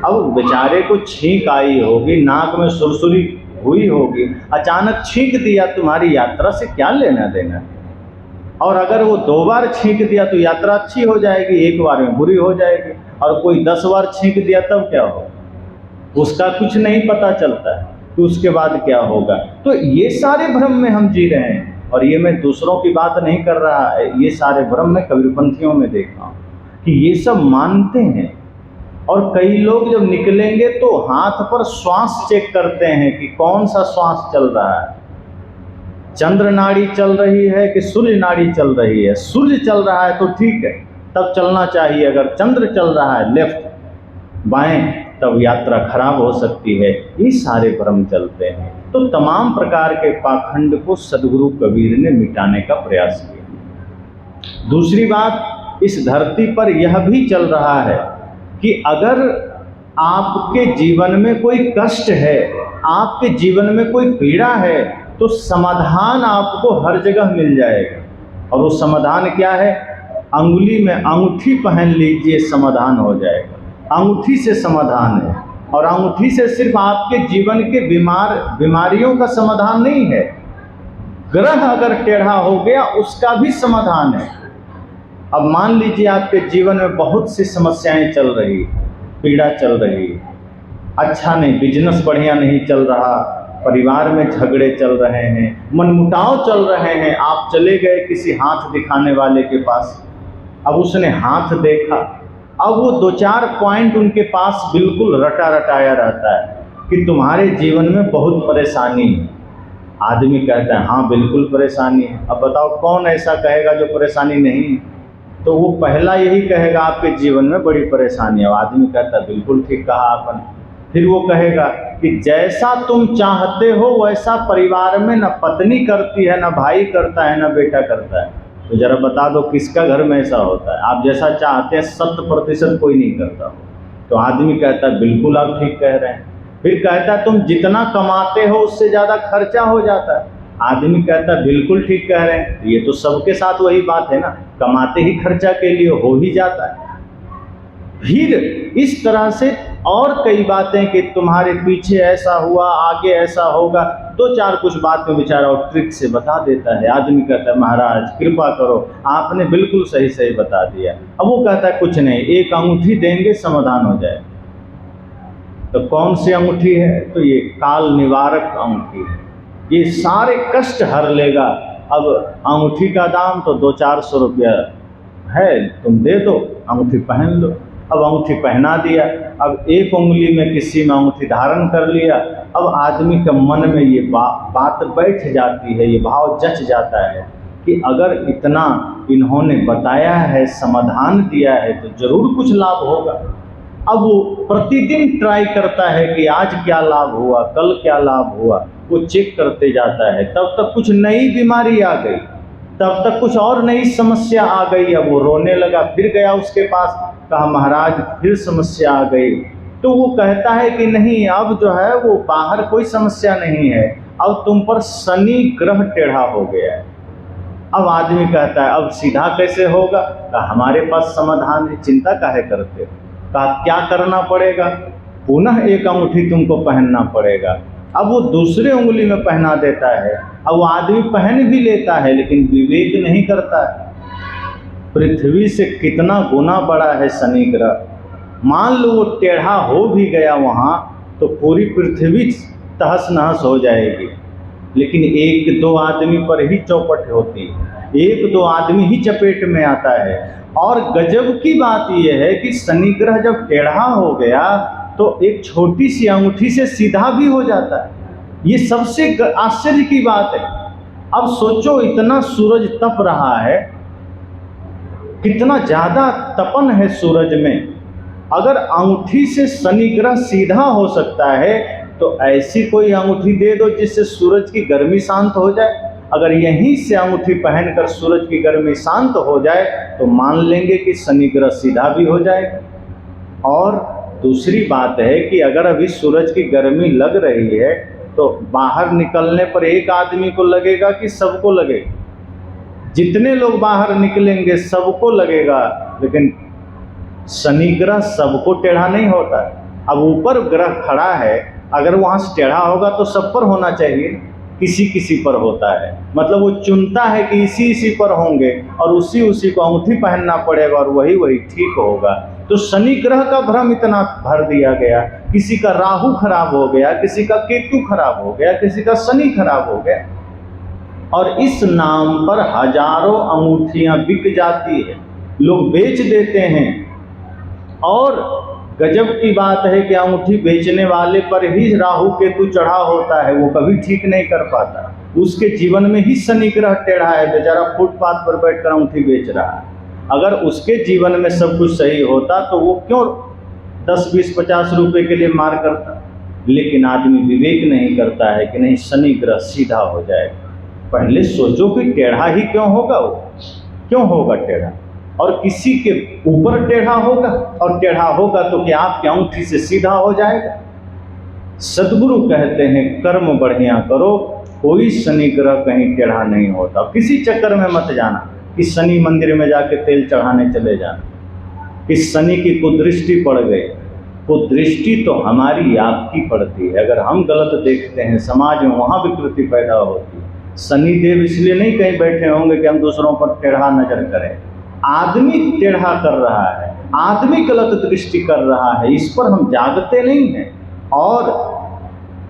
अब बेचारे को छींक आई होगी, नाक में सुरसुरी हुई होगी, अचानक छींक दिया, तुम्हारी यात्रा से क्या लेना देना? और अगर वो 2 बार छींक दिया तो यात्रा अच्छी हो जाएगी, 1 बार में बुरी हो जाएगी। और कोई 10 बार छींक दिया तब क्या हो, उसका कुछ नहीं पता चलता है कि उसके बाद क्या होगा। तो ये सारे भ्रम में हम जी रहे हैं, और ये मैं दूसरों की बात नहीं कर रहा है, ये सारे भ्रम मैं कबीरपंथियों में देखा हूँ कि ये सब मानते हैं। और कई लोग जब निकलेंगे तो हाथ पर श्वास चेक करते हैं कि कौन सा श्वास चल रहा है, चंद्र नाड़ी चल रही है कि सूर्य नाड़ी चल रही है। सूर्य चल रहा है तो ठीक है, तब चलना चाहिए। अगर चंद्र चल रहा है लेफ्ट बाएं, तब यात्रा खराब हो सकती है। ये सारे भ्रम चलते हैं। तो तमाम प्रकार के पाखंड को सदगुरु कबीर ने मिटाने का प्रयास किया। दूसरी बात, इस धरती पर यह भी चल रहा है कि अगर आपके जीवन में कोई कष्ट है, आपके जीवन में कोई पीड़ा है, तो समाधान आपको हर जगह मिल जाएगा। और वो समाधान क्या है? अंगुली में अंगूठी पहन लीजिए, समाधान हो जाएगा। अंगूठी से समाधान है, और अंगूठी से सिर्फ आपके जीवन के बीमारियों का समाधान नहीं है, ग्रह अगर टेढ़ा हो गया उसका भी समाधान है। अब मान लीजिए आपके जीवन में बहुत सी समस्याएं चल रही, पीड़ा चल रही, अच्छा नहीं, बिजनेस बढ़िया नहीं चल रहा, परिवार में झगड़े चल रहे हैं, मनमुटाव चल रहे हैं। आप चले गए किसी हाथ दिखाने वाले के पास, अब उसने हाथ देखा, अब वो 2-4 पॉइंट उनके पास बिल्कुल रटा रटाया रहता है कि तुम्हारे जीवन में बहुत परेशानी है। आदमी कहता है हाँ बिल्कुल परेशानी है। अब बताओ कौन ऐसा कहेगा जो परेशानी नहीं? तो वो पहला यही कहेगा आपके जीवन में बड़ी परेशानी है। आदमी कहता है बिल्कुल ठीक कहा आपने। फिर वो कहेगा कि जैसा तुम चाहते हो वैसा परिवार में न पत्नी करती है, न भाई करता है, न बेटा करता है। तो जरा बता दो किसका घर में ऐसा होता है? आप जैसा चाहते हैं 100% कोई नहीं करता हो। तो आदमी कहता है बिल्कुल आप ठीक कह रहे हैं। फिर कहता है तुम जितना कमाते हो उससे ज़्यादा खर्चा हो जाता है। आदमी कहता है बिल्कुल ठीक कह रहे हैं। ये तो सबके साथ वही बात है ना, कमाते ही खर्चा के लिए हो ही जाता है। फिर इस तरह से और कई बातें कि तुम्हारे पीछे ऐसा हुआ, आगे ऐसा होगा, 2-4 कुछ बात में बेचारा और ट्रिक से बता देता है। आदमी कहता है महाराज कृपा करो, आपने बिल्कुल सही सही बता दिया। अब वो कहता है कुछ नहीं, एक अंगूठी देंगे समाधान हो जाए। तो कौन सी अंगूठी है? तो ये काल निवारक अंगूठी है, ये सारे कष्ट हर लेगा। अब अंगूठी का दाम तो 200-400 रुपया है, तुम दे दो, अंगूठी पहन लो। अब अंगूठी पहना दिया, अब एक उंगली में किसी में अंगूठी धारण कर लिया। अब आदमी के मन में ये बात बैठ जाती है, ये भाव जच जाता है कि अगर इतना इन्होंने बताया है, समाधान दिया है, तो जरूर कुछ लाभ होगा। अब वो प्रतिदिन ट्राई करता है कि आज क्या लाभ हुआ, कल क्या लाभ हुआ, वो चेक करते जाता है। तब तक कुछ नई बीमारी आ गई, तब तक कुछ और नई समस्या आ गई। अब वो रोने लगा, फिर गया उसके पास, कहा महाराज फिर समस्या आ गई। तो वो कहता है कि नहीं, अब जो है वो बाहर कोई समस्या नहीं है, अब तुम पर शनि ग्रह टेढ़ा हो गया है। अब आदमी कहता है अब सीधा कैसे होगा? कहा हमारे पास समाधान है, चिंता काहे करते हो? कहा क्या करना पड़ेगा? पुनः एक अंगूठी तुमको पहनना पड़ेगा। अब वो दूसरे उंगली में पहना देता है। अब वो आदमी पहन भी लेता है लेकिन विवेक नहीं करता है। पृथ्वी से कितना गुना बड़ा है शनि ग्रह। मान लो वो टेढ़ा हो भी गया वहाँ, तो पूरी पृथ्वी तहस नहस हो जाएगी। लेकिन 1-2 आदमी पर ही चौपट होती है, 1-2 आदमी ही चपेट में आता है। और गजब की बात यह है कि शनि ग्रह जब टेढ़ा हो गया तो एक छोटी सी अंगूठी से सीधा भी हो जाता है। ये सबसे आश्चर्य की बात है। अब सोचो, इतना सूरज तप रहा है, कितना ज़्यादा तपन है सूरज में, अगर अंगूठी से शनि ग्रह सीधा हो सकता है तो ऐसी कोई अंगूठी दे दो जिससे सूरज की गर्मी शांत हो जाए। अगर यहीं से अंगूठी पहनकर सूरज की गर्मी शांत हो जाए तो मान लेंगे कि शनि ग्रह सीधा भी हो जाएगा। और दूसरी बात है कि अगर अभी सूरज की गर्मी लग रही है तो बाहर निकलने पर एक आदमी को लगेगा कि सबको लगेगा? जितने लोग बाहर निकलेंगे सबको लगेगा। लेकिन शनि ग्रह सबको टेढ़ा नहीं होता। अब ऊपर ग्रह खड़ा है, अगर वहाँ से टेढ़ा होगा तो सब पर होना चाहिए, किसी किसी पर होता है। मतलब वो चुनता है कि इसी पर होंगे और उसी को अंगूठी पहनना पड़ेगा और वही ठीक होगा। तो शनि ग्रह का भ्रम इतना भर दिया गया, किसी का राहु खराब हो गया, किसी का केतु खराब हो गया, किसी का शनि खराब हो गया, और इस नाम पर हजारों अंगूठियां बिक जाती है, लोग बेच देते हैं। और गजब की बात है कि अंगूठी बेचने वाले पर ही राहु केतु चढ़ा होता है, वो कभी ठीक नहीं कर पाता। उसके जीवन में ही शनि ग्रह टेढ़ा है, बेचारा फुटपाथ पर बैठकर अंगूठी बेच रहा है। अगर उसके जीवन में सब कुछ सही होता तो वो क्यों 10, 20, 50 रुपए के लिए मार करता? लेकिन आदमी विवेक नहीं करता है कि नहीं, शनि ग्रह सीधा हो जाएगा। पहले सोचो कि टेढ़ा ही क्यों होगा, वो क्यों होगा टेढ़ा, और किसी के ऊपर टेढ़ा होगा, और टेढ़ा होगा तो क्या आपकी अंगूठी से सीधा हो जाएगा? सद्गुरु कहते हैं कर्म बढ़िया करो, कोई शनि ग्रह कहीं टेढ़ा नहीं होता। किसी चक्कर में मत जाना कि शनि मंदिर में जाके तेल चढ़ाने चले जाना, कि शनि की कुदृष्टि पड़ गई। कुदृष्टि तो हमारी आपकी पड़ती है। अगर हम गलत देखते हैं समाज में, वहाँ विकृति पैदा होती है। शनि देव इसलिए नहीं कहीं बैठे होंगे कि हम दूसरों पर टेढ़ा नजर करें। आदमी टेढ़ा कर रहा है, आदमी गलत दृष्टि कर रहा है, इस पर हम जागते नहीं हैं। और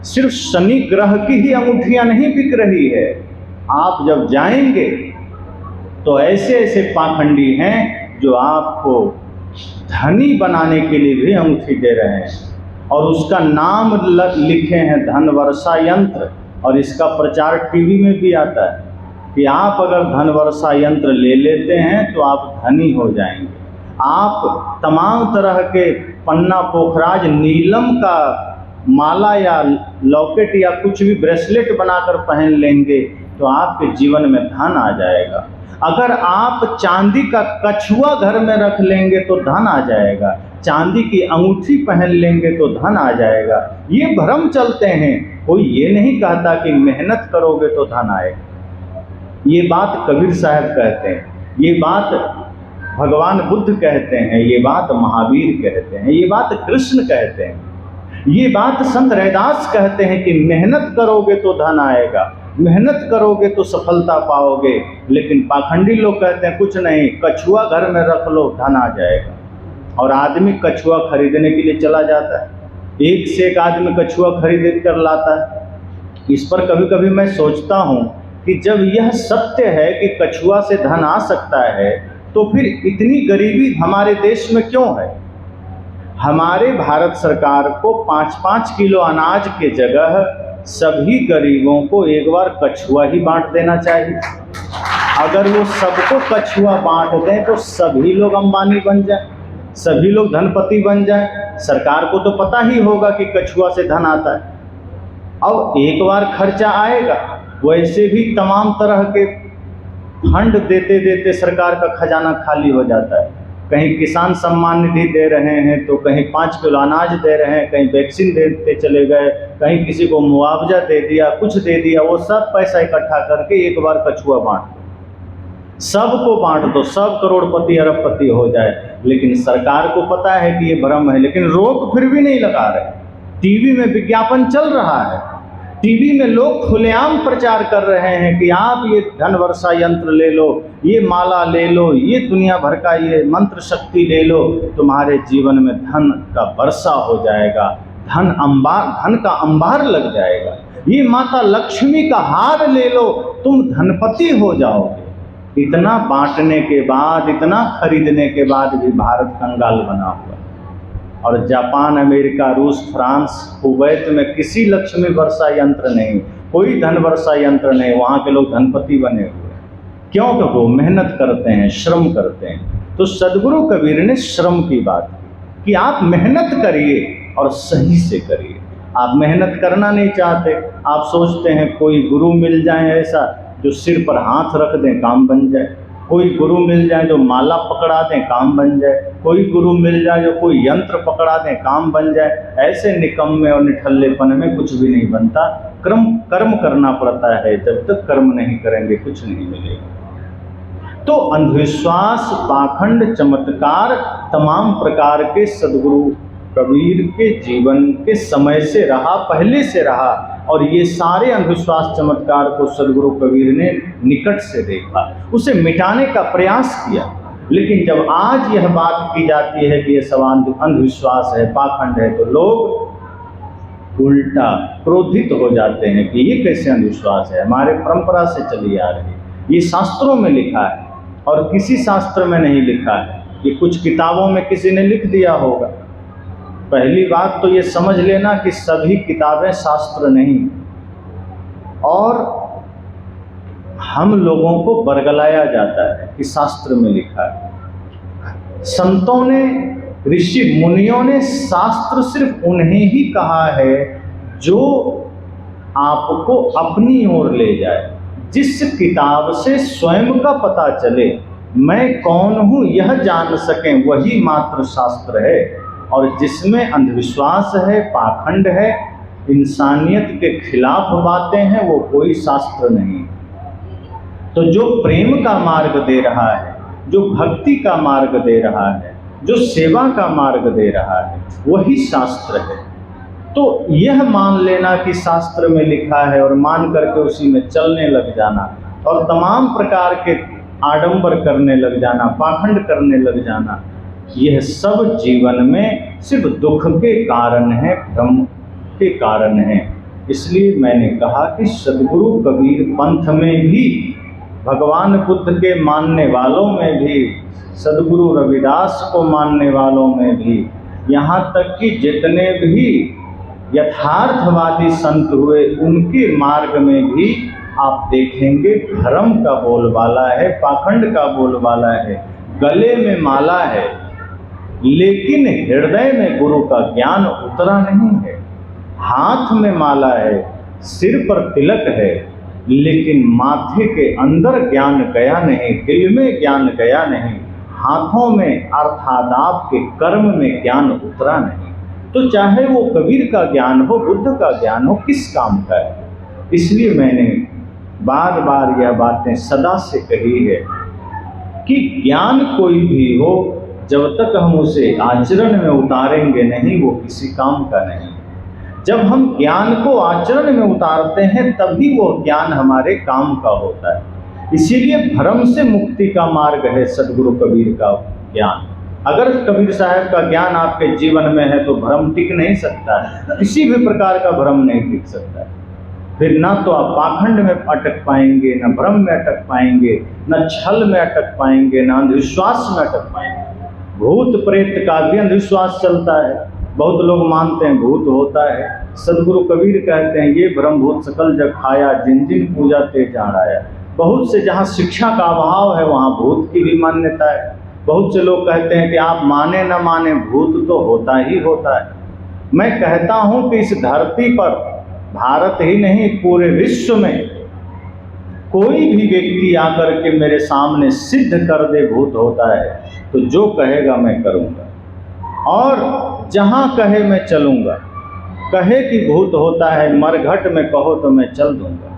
सिर्फ शनि ग्रह की ही अंगूठियां नहीं बिक रही है। आप जब जाएंगे तो ऐसे ऐसे पाखंडी हैं जो आपको धनी बनाने के लिए भी अंगूठी दे रहे हैं, और उसका नाम लिखे हैं धन वर्षा यंत्र। और इसका प्रचार टीवी में भी आता है कि आप अगर धन वर्षा यंत्र ले लेते हैं तो आप धनी हो जाएंगे। आप तमाम तरह के पन्ना पोखराज नीलम का माला या लॉकेट या कुछ भी ब्रेसलेट बनाकर पहन लेंगे तो आपके जीवन में धन आ जाएगा। अगर आप चांदी का कछुआ घर में रख लेंगे तो धन आ जाएगा। चांदी की अंगूठी पहन लेंगे तो धन आ जाएगा। ये भ्रम चलते हैं। कोई ये नहीं कहता कि मेहनत करोगे तो धन आएगा। ये बात कबीर साहब कहते हैं, ये बात भगवान बुद्ध कहते हैं, ये बात महावीर कहते हैं, ये बात कृष्ण कहते हैं, ये बात संत रैदास कहते हैं कि मेहनत करोगे तो धन आएगा, मेहनत करोगे तो सफलता पाओगे। लेकिन पाखंडी लोग कहते हैं कुछ नहीं, कछुआ घर में रख लो धन आ जाएगा। और आदमी कछुआ खरीदने के लिए चला जाता है, एक से एक आदमी कछुआ खरीद कर लाता है। इस पर कभी कभी मैं सोचता हूँ कि जब यह सत्य है कि कछुआ से धन आ सकता है तो फिर इतनी गरीबी हमारे देश में क्यों है। हमारे भारत सरकार को 5-5 किलो अनाज के जगह सभी गरीबों को एक बार कछुआ ही बांट देना चाहिए। अगर वो सबको कछुआ बांट दें तो सभी लोग अंबानी बन जाएं, सभी लोग धनपति बन जाएं। सरकार को तो पता ही होगा कि कछुआ से धन आता है। अब एक बार खर्चा आएगा, वैसे भी तमाम तरह के फंड देते देते सरकार का खजाना खाली हो जाता है। कहीं किसान सम्मान निधि दे रहे हैं तो कहीं 5 किलो अनाज दे रहे हैं, कहीं वैक्सीन देते चले गए, कहीं किसी को मुआवजा दे दिया, कुछ दे दिया। वो सब पैसा इकट्ठा करके एक बार कछुआ बांट दो, सबको बांट दो, सब करोड़पति अरबपति हो जाए। लेकिन सरकार को पता है कि ये भ्रम है, लेकिन रोक फिर भी नहीं लगा रहे। टीवी में विज्ञापन चल रहा है, टीवी में लोग खुलेआम प्रचार कर रहे हैं कि आप ये धन वर्षा यंत्र ले लो, ये माला ले लो, ये दुनिया भर का ये मंत्र शक्ति ले लो, तुम्हारे जीवन में धन का वर्षा हो जाएगा, धन का अंबार लग जाएगा। ये माता लक्ष्मी का हार ले लो, तुम धनपति हो जाओगे। इतना बांटने के बाद, इतना खरीदने के बाद भी भारत कंगाल बना हुआ। और जापान, अमेरिका, रूस, फ्रांस, कुवैत में किसी लक्ष्मी वर्षा यंत्र नहीं, कोई धन वर्षा यंत्र नहीं। वहाँ के लोग धनपति बने हुए। क्यों? क्योंकि वो मेहनत करते हैं, श्रम करते हैं। तो सदगुरु कबीर ने श्रम की बात की कि आप मेहनत करिए और सही से करिए। आप मेहनत करना नहीं चाहते, आप सोचते हैं कोई गुरु मिल जाए ऐसा जो सिर पर हाथ रख दें काम बन जाए, कोई गुरु मिल जाए जो माला पकड़ा दें काम बन जाए, कोई गुरु मिल जाए जो कोई यंत्र पकड़ा दें काम बन जाए। ऐसे निकम्मे और निठल्लेपन में कुछ भी नहीं बनता। कर्म करना पड़ता है, जब तक कर्म नहीं करेंगे कुछ नहीं मिलेगा। तो अंधविश्वास, पाखंड, चमत्कार तमाम प्रकार के सदगुरु कबीर के जीवन के समय से रहा, पहले से रहा। और ये सारे अंधविश्वास चमत्कार को सदगुरु कबीर ने निकट से देखा, उसे मिटाने का प्रयास किया। लेकिन जब आज यह बात की जाती है कि ये सब अंधविश्वास है, पाखंड है, तो लोग उल्टा क्रोधित हो जाते हैं कि ये कैसे अंधविश्वास है, हमारे परंपरा से चली आ रही, ये शास्त्रों में लिखा है और किसी शास्त्र में नहीं लिखा है, ये कुछ किताबों में किसी ने लिख दिया होगा। पहली बात तो ये समझ लेना कि सभी किताबें शास्त्र नहीं, और हम लोगों को बरगलाया जाता है कि शास्त्र में लिखा है। संतों ने, ऋषि मुनियों ने शास्त्र सिर्फ उन्हें ही कहा है जो आपको अपनी ओर ले जाए, जिस किताब से स्वयं का पता चले, मैं कौन हूँ यह जान सकें, वही मात्र शास्त्र है। और जिसमें अंधविश्वास है, पाखंड है, इंसानियत के खिलाफ बातें हैं वो कोई शास्त्र नहीं। तो जो प्रेम का मार्ग दे रहा है, जो भक्ति का मार्ग दे रहा है, जो सेवा का मार्ग दे रहा है, वही शास्त्र है। तो यह मान लेना कि शास्त्र में लिखा है और मान करके उसी में चलने लग जाना और तमाम प्रकार के आडंबर करने लग जाना, पाखंड करने लग जाना, यह सब जीवन में सिर्फ दुख के कारण है, भ्रम के कारण है। इसलिए मैंने कहा कि सद्गुरु कबीर पंथ में भी, भगवान बुद्ध के मानने वालों में भी, सद्गुरु रविदास को मानने वालों में भी, यहाँ तक कि जितने भी यथार्थवादी संत हुए उनके मार्ग में भी आप देखेंगे धर्म का बोलबाला है, पाखंड का बोलबाला है, गले में माला है, लेकिन हृदय में गुरु का ज्ञान उतरा नहीं है। हाथ में माला है, सिर पर तिलक है, लेकिन माथे के अंदर ज्ञान गया नहीं, दिल में ज्ञान गया नहीं, हाथों में अर्थात आपके कर्म में ज्ञान उतरा नहीं। तो चाहे वो कबीर का ज्ञान हो, बुद्ध का ज्ञान हो, किस काम का है। इसलिए मैंने बार बार यह बातें सदा से कही है कि ज्ञान कोई भी हो, जब तक हम उसे आचरण में उतारेंगे नहीं, वो किसी काम का नहीं। जब हम ज्ञान को आचरण में उतारते हैं तभी वो ज्ञान हमारे काम का होता है। इसीलिए भ्रम से मुक्ति का मार्ग है सद्गुरु कबीर का ज्ञान। अगर कबीर साहब का ज्ञान आपके जीवन में है तो भ्रम टिक नहीं सकता है, किसी भी प्रकार का भ्रम नहीं टिक सकता है। फिर ना तो आप पाखंड में अटक पाएंगे, ना भ्रम में अटक पाएंगे, ना छल में अटक पाएंगे, ना अंधविश्वास में अटक पाएंगे। भूत प्रेत का भी अंधविश्वास चलता है, बहुत लोग मानते हैं भूत होता है। सद्गुरु कबीर कहते हैं ये ब्रह्म भूत सकल जग खाया, जिन जिन पूजा ते जान आया। बहुत से जहाँ शिक्षा का अभाव है वहाँ भूत की भी मान्यता है। बहुत से लोग कहते हैं कि आप माने न माने भूत तो होता ही होता है। मैं कहता हूँ कि इस धरती पर भारत ही नहीं पूरे विश्व में कोई भी व्यक्ति आकर के मेरे सामने सिद्ध कर दे भूत होता है तो जो कहेगा मैं करूँगा, और जहाँ कहे मैं चलूँगा। कहे कि भूत होता है मरघट में कहो तो मैं चल दूँगा।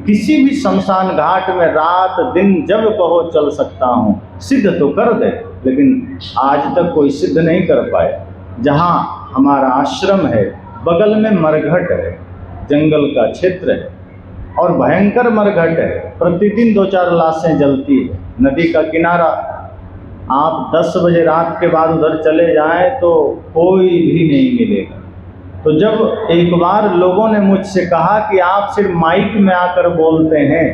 किसी भी शमशान घाट में रात दिन जब कहो चल सकता हूँ, सिद्ध तो कर दे, लेकिन आज तक कोई सिद्ध नहीं कर पाया। जहाँ हमारा आश्रम है बगल में मरघट है, जंगल का क्षेत्र है और भयंकर मरघट है। प्रतिदिन 2-4 लाशें जलती है। नदी का किनारा, आप 10 बजे रात के बाद उधर चले जाएं तो कोई भी नहीं मिलेगा। तो जब एक बार लोगों ने मुझसे कहा कि आप सिर्फ माइक में आकर बोलते हैं,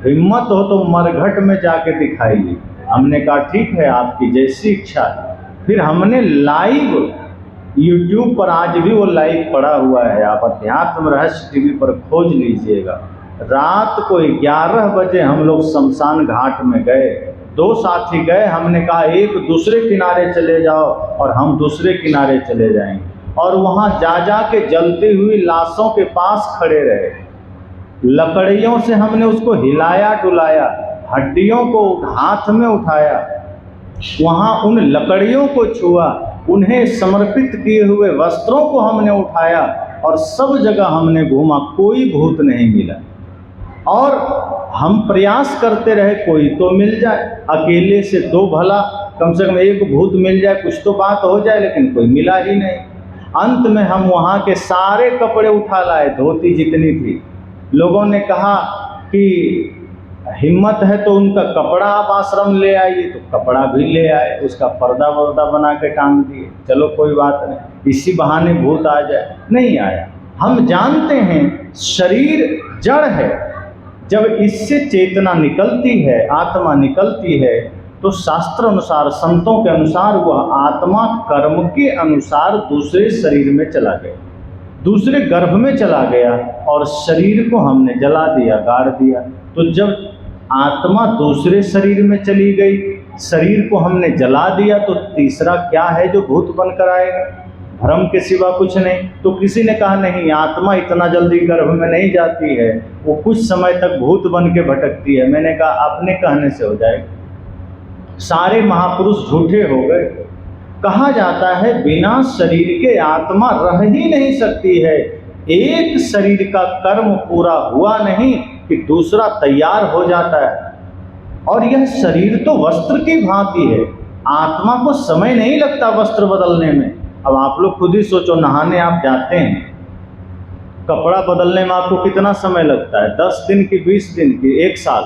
हिम्मत हो तो मरघट में जाके दिखाइए। हमने कहा ठीक है, आपकी जैसी इच्छा है। फिर हमने लाइव YouTube पर, आज भी वो लाइव पड़ा हुआ है, आप अध्यात्म रहस्य टीवी पर खोज लीजिएगा। रात को 11 बजे हम लोग शमशान घाट में गए। 2 साथी गए, हमने कहा एक दूसरे किनारे चले जाओ और हम दूसरे किनारे चले जाएंगे, और वहाँ जा के जलती हुई लाशों के पास खड़े रहे। लकड़ियों से हमने उसको हिलाया डुलाया, हड्डियों को हाथ में उठाया, वहाँ उन लकड़ियों को छुआ, उन्हें समर्पित किए हुए वस्त्रों को हमने उठाया और सब जगह हमने घूमा, कोई भूत नहीं मिला। और हम प्रयास करते रहे कोई तो मिल जाए, अकेले से 2 भला, कम से कम 1 भूत मिल जाए, कुछ तो बात हो जाए, लेकिन कोई मिला ही नहीं। अंत में हम वहाँ के सारे कपड़े उठा लाए, धोती जितनी थी। लोगों ने कहा कि हिम्मत है तो उनका कपड़ा आप आश्रम ले आइए, तो कपड़ा भी ले आए, उसका पर्दा वर्दा बना के टांग दिए। चलो कोई बात नहीं, इसी बहाने भूत आ जाए। नहीं आया। हम जानते हैं शरीर जड़ है, जब इससे चेतना निकलती है, आत्मा निकलती है, तो शास्त्र अनुसार, संतों के अनुसार वह आत्मा कर्म के अनुसार दूसरे शरीर में चला गया, दूसरे गर्भ में चला गया और शरीर को हमने जला दिया, गाड़ दिया। तो जब आत्मा दूसरे शरीर में चली गई, शरीर को हमने जला दिया, तो तीसरा क्या है जो भूत बनकर आएगा? भ्रम के सिवा कुछ नहीं। तो किसी ने कहा नहीं, आत्मा इतना जल्दी गर्भ में नहीं जाती है, वो कुछ समय तक भूत बन के भटकती है। मैंने कहा अपने कहने से हो जाएगा। सारे महापुरुष झूठे हो गए। कहा जाता है बिना शरीर के आत्मा रह ही नहीं सकती है। एक शरीर का कर्म पूरा हुआ नहीं कि दूसरा तैयार हो जाता है। और यह शरीर तो वस्त्र की भांति है, आत्मा को समय नहीं लगता वस्त्र बदलने में। अब आप लोग खुद ही सोचो, नहाने आप जाते हैं, कपड़ा बदलने में आपको कितना समय लगता है? 10 दिन की, 20 दिन की, 1 साल?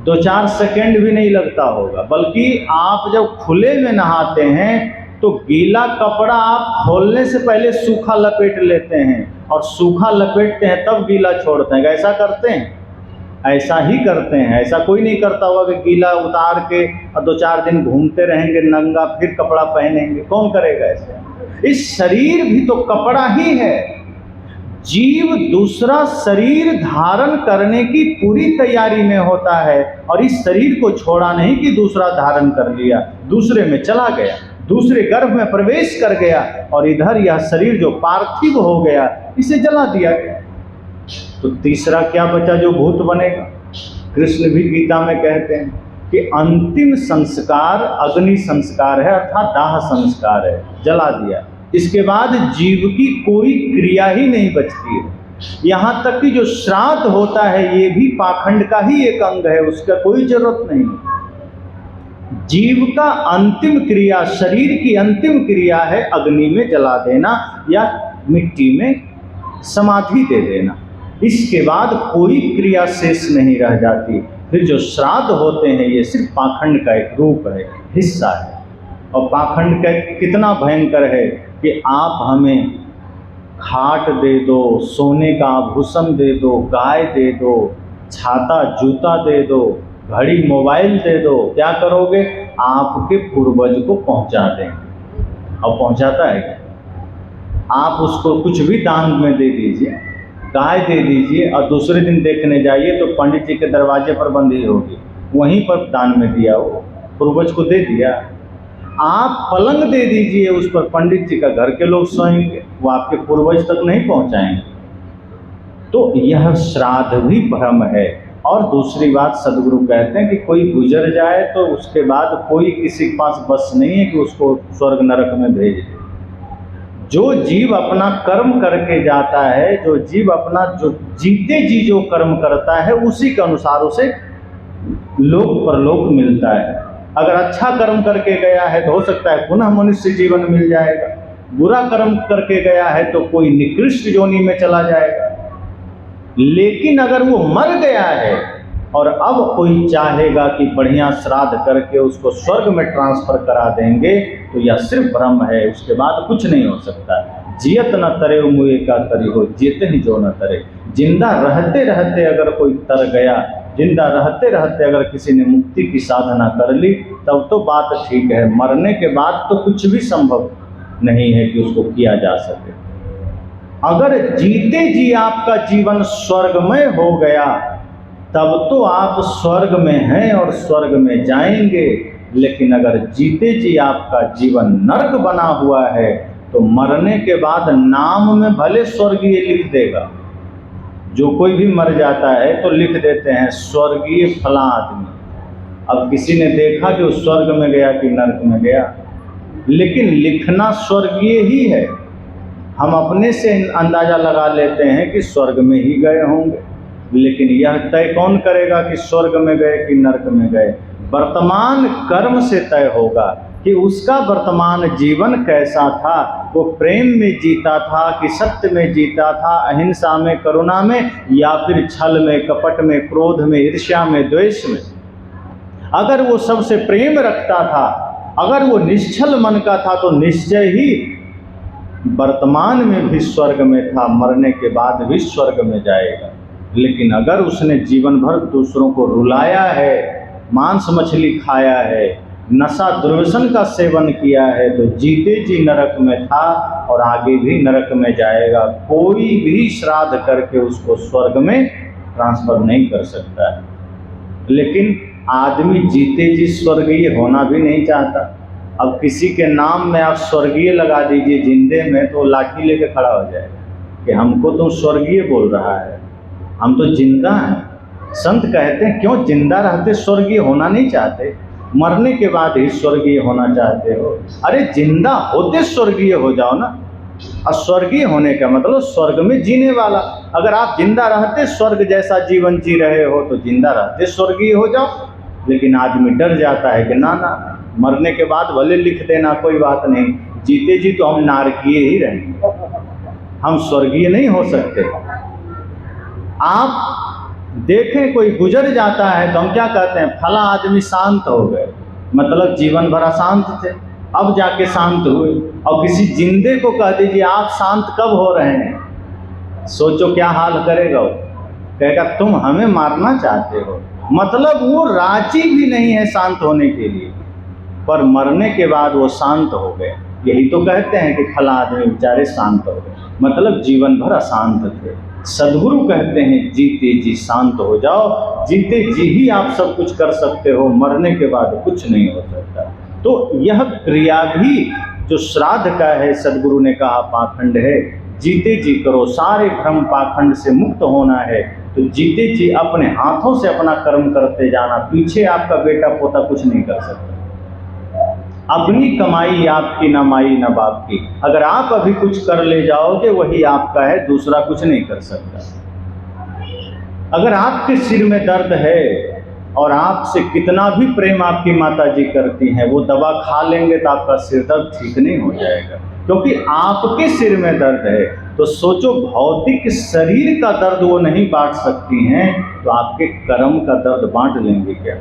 2-4 सेकंड भी नहीं लगता होगा। बल्कि आप जब खुले में नहाते हैं तो गीला कपड़ा आप खोलने से पहले सूखा लपेट लेते हैं, और सूखा लपेटते हैं तब गीला छोड़ते हैं। ऐसा करते हैं? ऐसा ही करते हैं। ऐसा कोई नहीं करता होगा कि गीला उतार के और 2-4 दिन घूमते रहेंगे नंगा, फिर कपड़ा पहनेंगे। कौन करेगा ऐसे? इस शरीर भी तो कपड़ा ही है। जीव दूसरा शरीर धारण करने की पूरी तैयारी में होता है, और इस शरीर को छोड़ा नहीं कि दूसरा धारण कर लिया, दूसरे में चला गया, दूसरे गर्भ में प्रवेश कर गया, और इधर यह शरीर जो पार्थिव हो गया इसे जला दिया गया। तो तीसरा क्या बचा जो भूत बनेगा? कृष्ण भी गीता में कहते हैं कि अंतिम संस्कार अग्नि संस्कार है, अर्थात दाह संस्कार है, जला दिया। इसके बाद जीव की कोई क्रिया ही नहीं बचती है। यहाँ तक कि जो श्राद्ध होता है ये भी पाखंड का ही एक अंग है, उसका कोई जरूरत नहीं। जीव का अंतिम क्रिया, शरीर की अंतिम क्रिया है अग्नि में जला देना या मिट्टी में समाधि दे देना। इसके बाद कोई क्रिया शेष नहीं रह जाती। फिर जो श्राद्ध होते हैं ये सिर्फ पाखंड का एक रूप है, हिस्सा है। और पाखंड का कितना भयंकर है कि आप हमें खाट दे दो, सोने का आभूषण दे दो, गाय दे दो, छाता जूता दे दो, घड़ी मोबाइल दे दो, क्या करोगे? आपके पूर्वज को पहुंचा देंगे। और पहुंचाता है क्या? आप उसको कुछ भी दान में दे दीजिए, गाय दे दीजिए, और दूसरे दिन देखने जाइए तो पंडित जी के दरवाजे पर बंधी होगी, वहीं पर दान में दिया, वो पूर्वज को दे दिया। आप पलंग दे दीजिए उस पर, पंडित जी का घर के लोग सोएंगे, वो आपके पूर्वज तक नहीं पहुंचाएंगे। तो यह श्राद्ध भी भ्रम है। और दूसरी बात सदगुरु कहते हैं कि कोई गुजर जाए तो उसके बाद कोई किसी के पास बस नहीं है कि उसको स्वर्ग नरक में भेज दे। जो जीव अपना कर्म करके जाता है, जो जीव अपना जो जीते जी जो कर्म करता है उसी के अनुसार उसे लोक परलोक मिलता है। अगर अच्छा कर्म करके गया है तो हो सकता है पुनः मनुष्य जीवन मिल जाएगा, बुरा कर्म करके गया है तो कोई निकृष्ट योनि में चला जाएगा। लेकिन अगर वो मर गया है और अब कोई चाहेगा कि बढ़िया श्राद्ध करके उसको स्वर्ग में ट्रांसफर करा देंगे, तो यह सिर्फ भ्रम है, उसके बाद कुछ नहीं हो सकता। जियत न तरे मुए का तरी हो, जीते ही जो न तरे। जिंदा रहते रहते अगर कोई तर गया, जिंदा रहते रहते अगर किसी ने मुक्ति की साधना कर ली, तब तो बात ठीक है। मरने के बाद तो कुछ भी संभव नहीं है कि उसको किया जा सके। अगर जीते जी आपका जीवन स्वर्गमय हो गया, तब तो आप स्वर्ग में हैं और स्वर्ग में जाएंगे। लेकिन अगर जीते जी आपका जीवन नरक बना हुआ है, तो मरने के बाद नाम में भले स्वर्गीय लिख देगा। जो कोई भी मर जाता है तो लिख देते हैं स्वर्गीय फला आदमी। अब किसी ने देखा कि वो स्वर्ग में गया कि नरक में गया, लेकिन लिखना स्वर्गीय ही है। हम अपने से अंदाजा लगा लेते हैं कि स्वर्ग में ही गए होंगे, लेकिन यह तय कौन करेगा कि स्वर्ग में गए कि नरक में गए? वर्तमान कर्म से तय होगा कि उसका वर्तमान जीवन कैसा था। वो प्रेम में जीता था कि सत्य में जीता था, अहिंसा में, करुणा में, या फिर छल में, कपट में, क्रोध में, ईर्ष्या में, द्वेष में। अगर वो सबसे प्रेम रखता था, अगर वो निश्चल मन का था, तो निश्चय ही वर्तमान में भी स्वर्ग में था, मरने के बाद भी स्वर्ग में जाएगा। लेकिन अगर उसने जीवन भर दूसरों को रुलाया है, मांस मछली खाया है, नशा दुर्व्यसन का सेवन किया है, तो जीते जी नरक में था और आगे भी नरक में जाएगा। कोई भी श्राद्ध करके उसको स्वर्ग में ट्रांसफर नहीं कर सकता है। लेकिन आदमी जीते जी स्वर्गीय होना भी नहीं चाहता। अब किसी के नाम में आप स्वर्गीय लगा दीजिए जिंदे में, तो लाठी लेके खड़ा हो जाएगा कि हमको तो स्वर्गीय बोल रहा है, हम तो जिंदा हैं। संत कहते हैं क्यों जिंदा रहते स्वर्गीय होना नहीं चाहते, मरने के बाद ही स्वर्गीय होना चाहते हो? अरे जिंदा होते स्वर्गीय हो जाओ ना। और स्वर्गीय होने का मतलब स्वर्ग में जीने वाला। अगर आप जिंदा रहते स्वर्ग जैसा जीवन जी रहे हो तो जिंदा रहते स्वर्गीय हो जाओ। लेकिन आदमी डर जाता है कि ना ना, मरने के बाद भले लिख देना कोई बात नहीं, जीते जी तो हम नारकीय ही रहेंगे, हम स्वर्गीय नहीं हो सकते। आप देखें कोई गुजर जाता है तो हम क्या कहते हैं, फला आदमी शांत हो गए, मतलब जीवन भर अशांत थे, अब जाके शांत हुए। और किसी जिंदे को कह दीजिए आप शांत कब हो रहे हैं, सोचो क्या हाल करेगा वो। कहेगा तुम हमें मारना चाहते हो, मतलब वो राजी भी नहीं है शांत होने के लिए, पर मरने के बाद वो शांत हो गए। यही तो कहते हैं कि फला आदमी बेचारे शांत हो गए, मतलब जीवन भर अशांत थे। सदगुरु कहते हैं जीते जी शांत हो जाओ, जीते जी ही आप सब कुछ कर सकते हो, मरने के बाद कुछ नहीं हो सकता। तो यह क्रिया भी जो श्राद्ध का है, सदगुरु ने कहा पाखंड है। जीते जी करो, सारे भ्रम पाखंड से मुक्त होना है तो जीते जी अपने हाथों से अपना कर्म करते जाना। पीछे आपका बेटा पोता कुछ नहीं कर सकता, अपनी कमाई आपकी न माई न बाप की। अगर आप अभी कुछ कर ले जाओगे वही आपका है, दूसरा कुछ नहीं कर सकता। अगर आपके सिर में दर्द है और आपसे कितना भी प्रेम आपकी माता जी करती हैं, वो दवा खा लेंगे तो आपका सिर दर्द ठीक नहीं हो जाएगा, क्योंकि आपके सिर में दर्द है। तो सोचो, भौतिक शरीर का दर्द वो नहीं बांट सकती हैं तो आपके कर्म का दर्द बांट लेंगे क्या?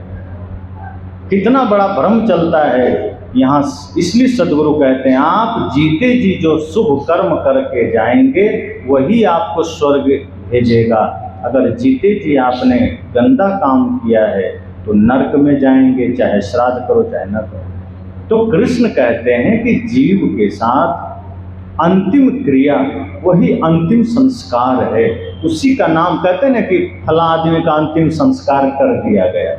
कितना बड़ा भ्रम चलता है यहाँ। इसलिए सदगुरु कहते हैं आप जीते जी जो शुभ कर्म करके जाएंगे वही आपको स्वर्ग भेजेगा। अगर जीते जी आपने गंदा काम किया है तो नरक में जाएंगे, चाहे श्राद्ध करो चाहे न करो। तो कृष्ण कहते हैं कि जीव के साथ अंतिम क्रिया वही अंतिम संस्कार है, उसी का नाम कहते हैं ना कि फला आदमी का अंतिम संस्कार कर दिया गया।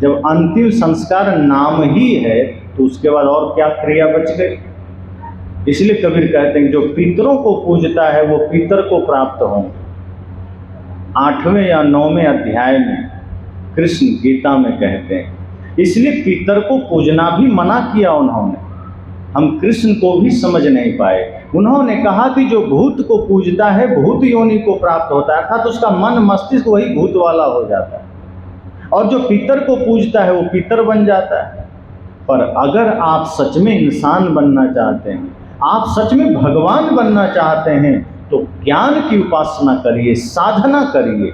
जब अंतिम संस्कार नाम ही है तो उसके बाद और क्या क्रिया बच गई। इसलिए कबीर कहते हैं जो पितरों को पूजता है वो पितर को प्राप्त होंगे। 8वें या 9वें अध्याय में कृष्ण गीता में कहते हैं। इसलिए पितर को पूजना भी मना किया उन्होंने, हम कृष्ण को भी समझ नहीं पाए। उन्होंने कहा कि जो भूत को पूजता है भूत योनि को प्राप्त होता है, अर्थात उसका मन मस्तिष्क वही भूत वाला हो जाता है, और जो पितर को पूजता है वो पितर बन जाता है। पर अगर आप सच में इंसान बनना चाहते हैं, आप सच में भगवान बनना चाहते हैं तो ज्ञान की उपासना करिए, साधना करिए,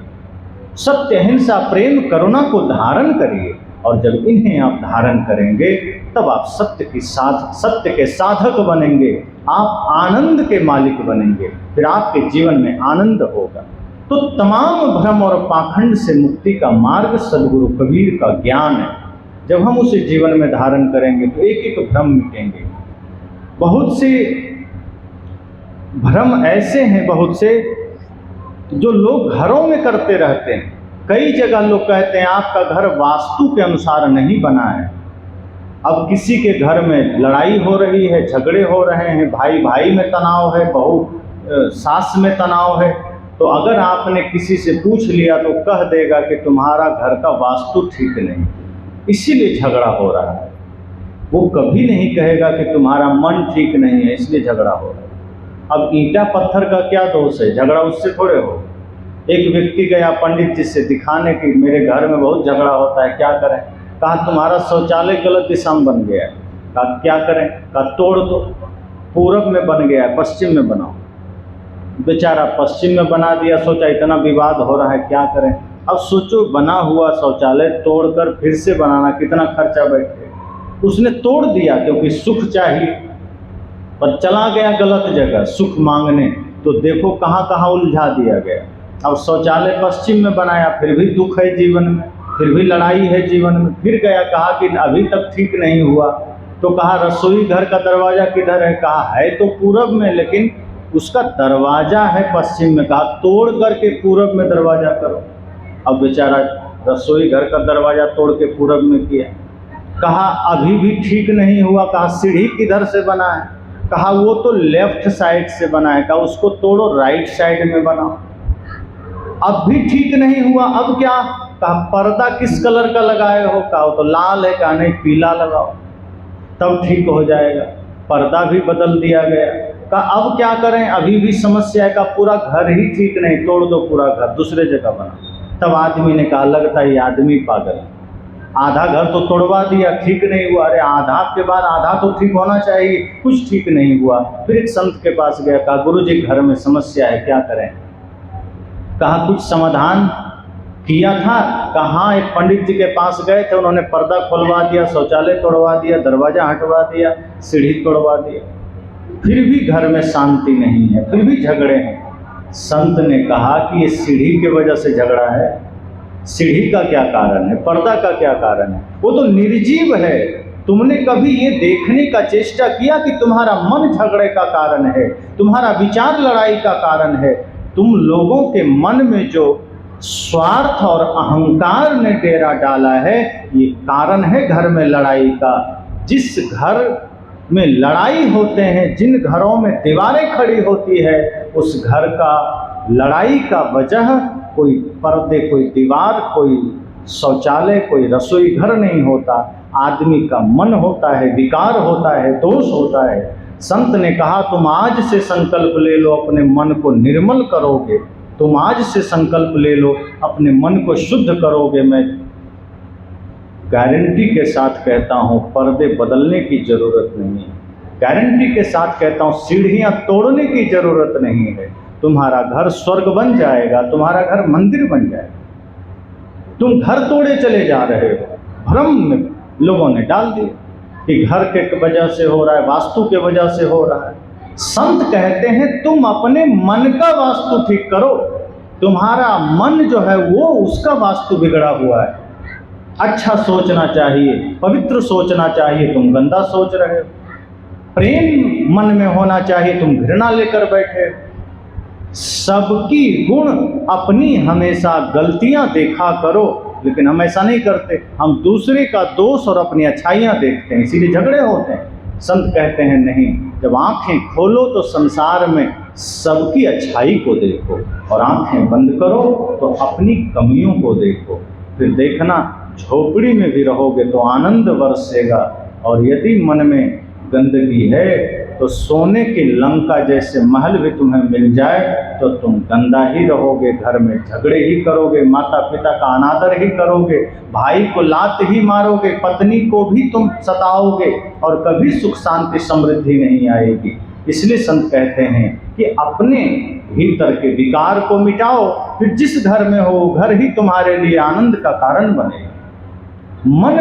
सत्य अहिंसा प्रेम करुणा को धारण करिए। और जब इन्हें आप धारण करेंगे तब आप सत्य के साधक बनेंगे, आप आनंद के मालिक बनेंगे, फिर आपके जीवन में आनंद होगा। तो तमाम भ्रम और पाखंड से मुक्ति का मार्ग सदगुरु कबीर का ज्ञान है। जब हम उसे जीवन में धारण करेंगे तो एक एक भ्रम मिटेंगे। बहुत से भ्रम ऐसे हैं, बहुत से जो लोग घरों में करते रहते हैं। कई जगह लोग कहते हैं आपका घर वास्तु के अनुसार नहीं बना है। अब किसी के घर में लड़ाई हो रही है, झगड़े हो रहे हैं, भाई भाई में तनाव है, बहू सास में तनाव है, तो अगर आपने किसी से पूछ लिया तो कह देगा कि तुम्हारा घर का वास्तु ठीक नहीं, इसीलिए झगड़ा हो रहा है। वो कभी नहीं कहेगा कि तुम्हारा मन ठीक नहीं है इसलिए झगड़ा हो रहा है। अब ईंटा पत्थर का क्या दोष है, झगड़ा उससे थोड़े हो। एक व्यक्ति गया पंडित जी से दिखाने की मेरे घर में बहुत झगड़ा होता है, क्या करें? कहा तुम्हारा शौचालय गलत दिशा में बन गया है। कहा क्या करें? कहा तोड़ दो, पूरब में बन गया है पश्चिम में बनाओ। बेचारा पश्चिम में बना दिया, सोचा इतना विवाद हो रहा है क्या करें। अब सोचो बना हुआ शौचालय तोड़कर फिर से बनाना कितना खर्चा बैठे। उसने तोड़ दिया क्योंकि सुख चाहिए, पर चला गया गलत जगह सुख मांगने, तो देखो कहाँ कहाँ उलझा दिया गया। अब शौचालय पश्चिम में बनाया, फिर भी दुख है जीवन में, फिर भी लड़ाई है जीवन में। फिर गया, कहा कि अभी तक ठीक नहीं हुआ, तो कहा रसोई घर का दरवाज़ा किधर है? कहा है तो पूरब में, लेकिन उसका दरवाज़ा है पश्चिम में। कहा तोड़ करके पूरब में दरवाज़ा करो। अब बेचारा रसोई घर का दरवाज़ा तोड़ के पूरब में किया। कहा अभी भी ठीक नहीं हुआ। कहा सीढ़ी किधर से बना है? कहा वो तो लेफ्ट साइड से बना है। कहा उसको तोड़ो राइट साइड में बनाओ। अब भी ठीक नहीं हुआ, अब क्या? कहा पर्दा किस कलर का लगाए हो? कहा तो लाल है। कहा नहीं पीला लगाओ तब ठीक हो जाएगा। पर्दा भी बदल दिया गया। अब क्या करें, अभी भी समस्या है, का पूरा घर ही ठीक नहीं, तोड़ दो पूरा घर, दूसरे जगह बना। तब आदमी ने कहा लगता है ये आदमी पागल है, आधा घर तो तोड़वा दिया, ठीक नहीं हुआ, अरे आधा के बाद आधा तो ठीक होना चाहिए, कुछ ठीक नहीं हुआ। फिर एक संत के पास गया, कहा गुरुजी घर में समस्या है, क्या करें। कहा कुछ समाधान किया था। कहाँ, एक पंडित जी के पास गए थे, उन्होंने पर्दा खुलवा दिया, शौचालय तोड़वा दिया, दरवाजा हटवा दिया, सीढ़ी तोड़वा दिया, फिर भी घर में शांति नहीं है, फिर भी झगड़े हैं। संत ने कहा कि ये सीढ़ी की वजह से झगड़ा है, सीढ़ी का क्या कारण है, पर्दा का क्या कारण है, वो तो निर्जीव है। तुमने कभी ये देखने का चेष्टा किया कि तुम्हारा मन झगड़े का कारण है, तुम्हारा विचार लड़ाई का कारण है। तुम लोगों के मन में जो स्वार्थ और अहंकार ने डेरा डाला है, ये कारण है घर में लड़ाई का। जिस घर में लड़ाई होते हैं, जिन घरों में दीवारें खड़ी होती है, उस घर का लड़ाई का वजह कोई पर्दे, कोई दीवार, कोई शौचालय, कोई रसोई घर नहीं होता, आदमी का मन होता है, विकार होता है, दोष होता है। संत ने कहा तुम आज से संकल्प ले लो, अपने मन को निर्मल करोगे, तुम आज से संकल्प ले लो, अपने मन को शुद्ध करोगे। मैं गारंटी के साथ कहता हूँ पर्दे बदलने की ज़रूरत नहीं है, गारंटी के साथ कहता हूँ सीढ़ियाँ तोड़ने की ज़रूरत नहीं है। तुम्हारा घर स्वर्ग बन जाएगा, तुम्हारा घर मंदिर बन जाएगा। तुम घर तोड़े चले जा रहे हो, भ्रम में लोगों ने डाल दिया कि घर के वजह से हो रहा है, वास्तु के वजह से हो रहा है। संत कहते हैं तुम अपने मन का वास्तु ठीक करो, तुम्हारा मन जो है वो उसका वास्तु बिगड़ा हुआ है। अच्छा सोचना चाहिए, पवित्र सोचना चाहिए, तुम गंदा सोच रहे हो। प्रेम मन में होना चाहिए, तुम घृणा लेकर बैठे हो। सबकी गुण अपनी हमेशा गलतियां देखा करो, लेकिन हम ऐसा नहीं करते, हम दूसरे का दोष और अपनी अच्छाइयां देखते हैं, इसीलिए झगड़े होते हैं। संत कहते हैं नहीं, जब आंखें खोलो तो संसार में सबकी अच्छाई को देखो, और आंखें बंद करो तो अपनी कमियों को देखो। फिर देखना झोपड़ी में भी रहोगे तो आनंद बरसेगा, और यदि मन में गंदगी है तो सोने की लंका जैसे महल भी तुम्हें मिल जाए तो तुम गंदा ही रहोगे, घर में झगड़े ही करोगे, माता पिता का अनादर ही करोगे, भाई को लात ही मारोगे, पत्नी को भी तुम सताओगे, और कभी सुख शांति समृद्धि नहीं आएगी। इसलिए संत कहते हैं कि अपने भीतर के विकार को मिटाओ, फिर जिस घर में हो घर ही तुम्हारे लिए आनंद का कारण बनेगा। मन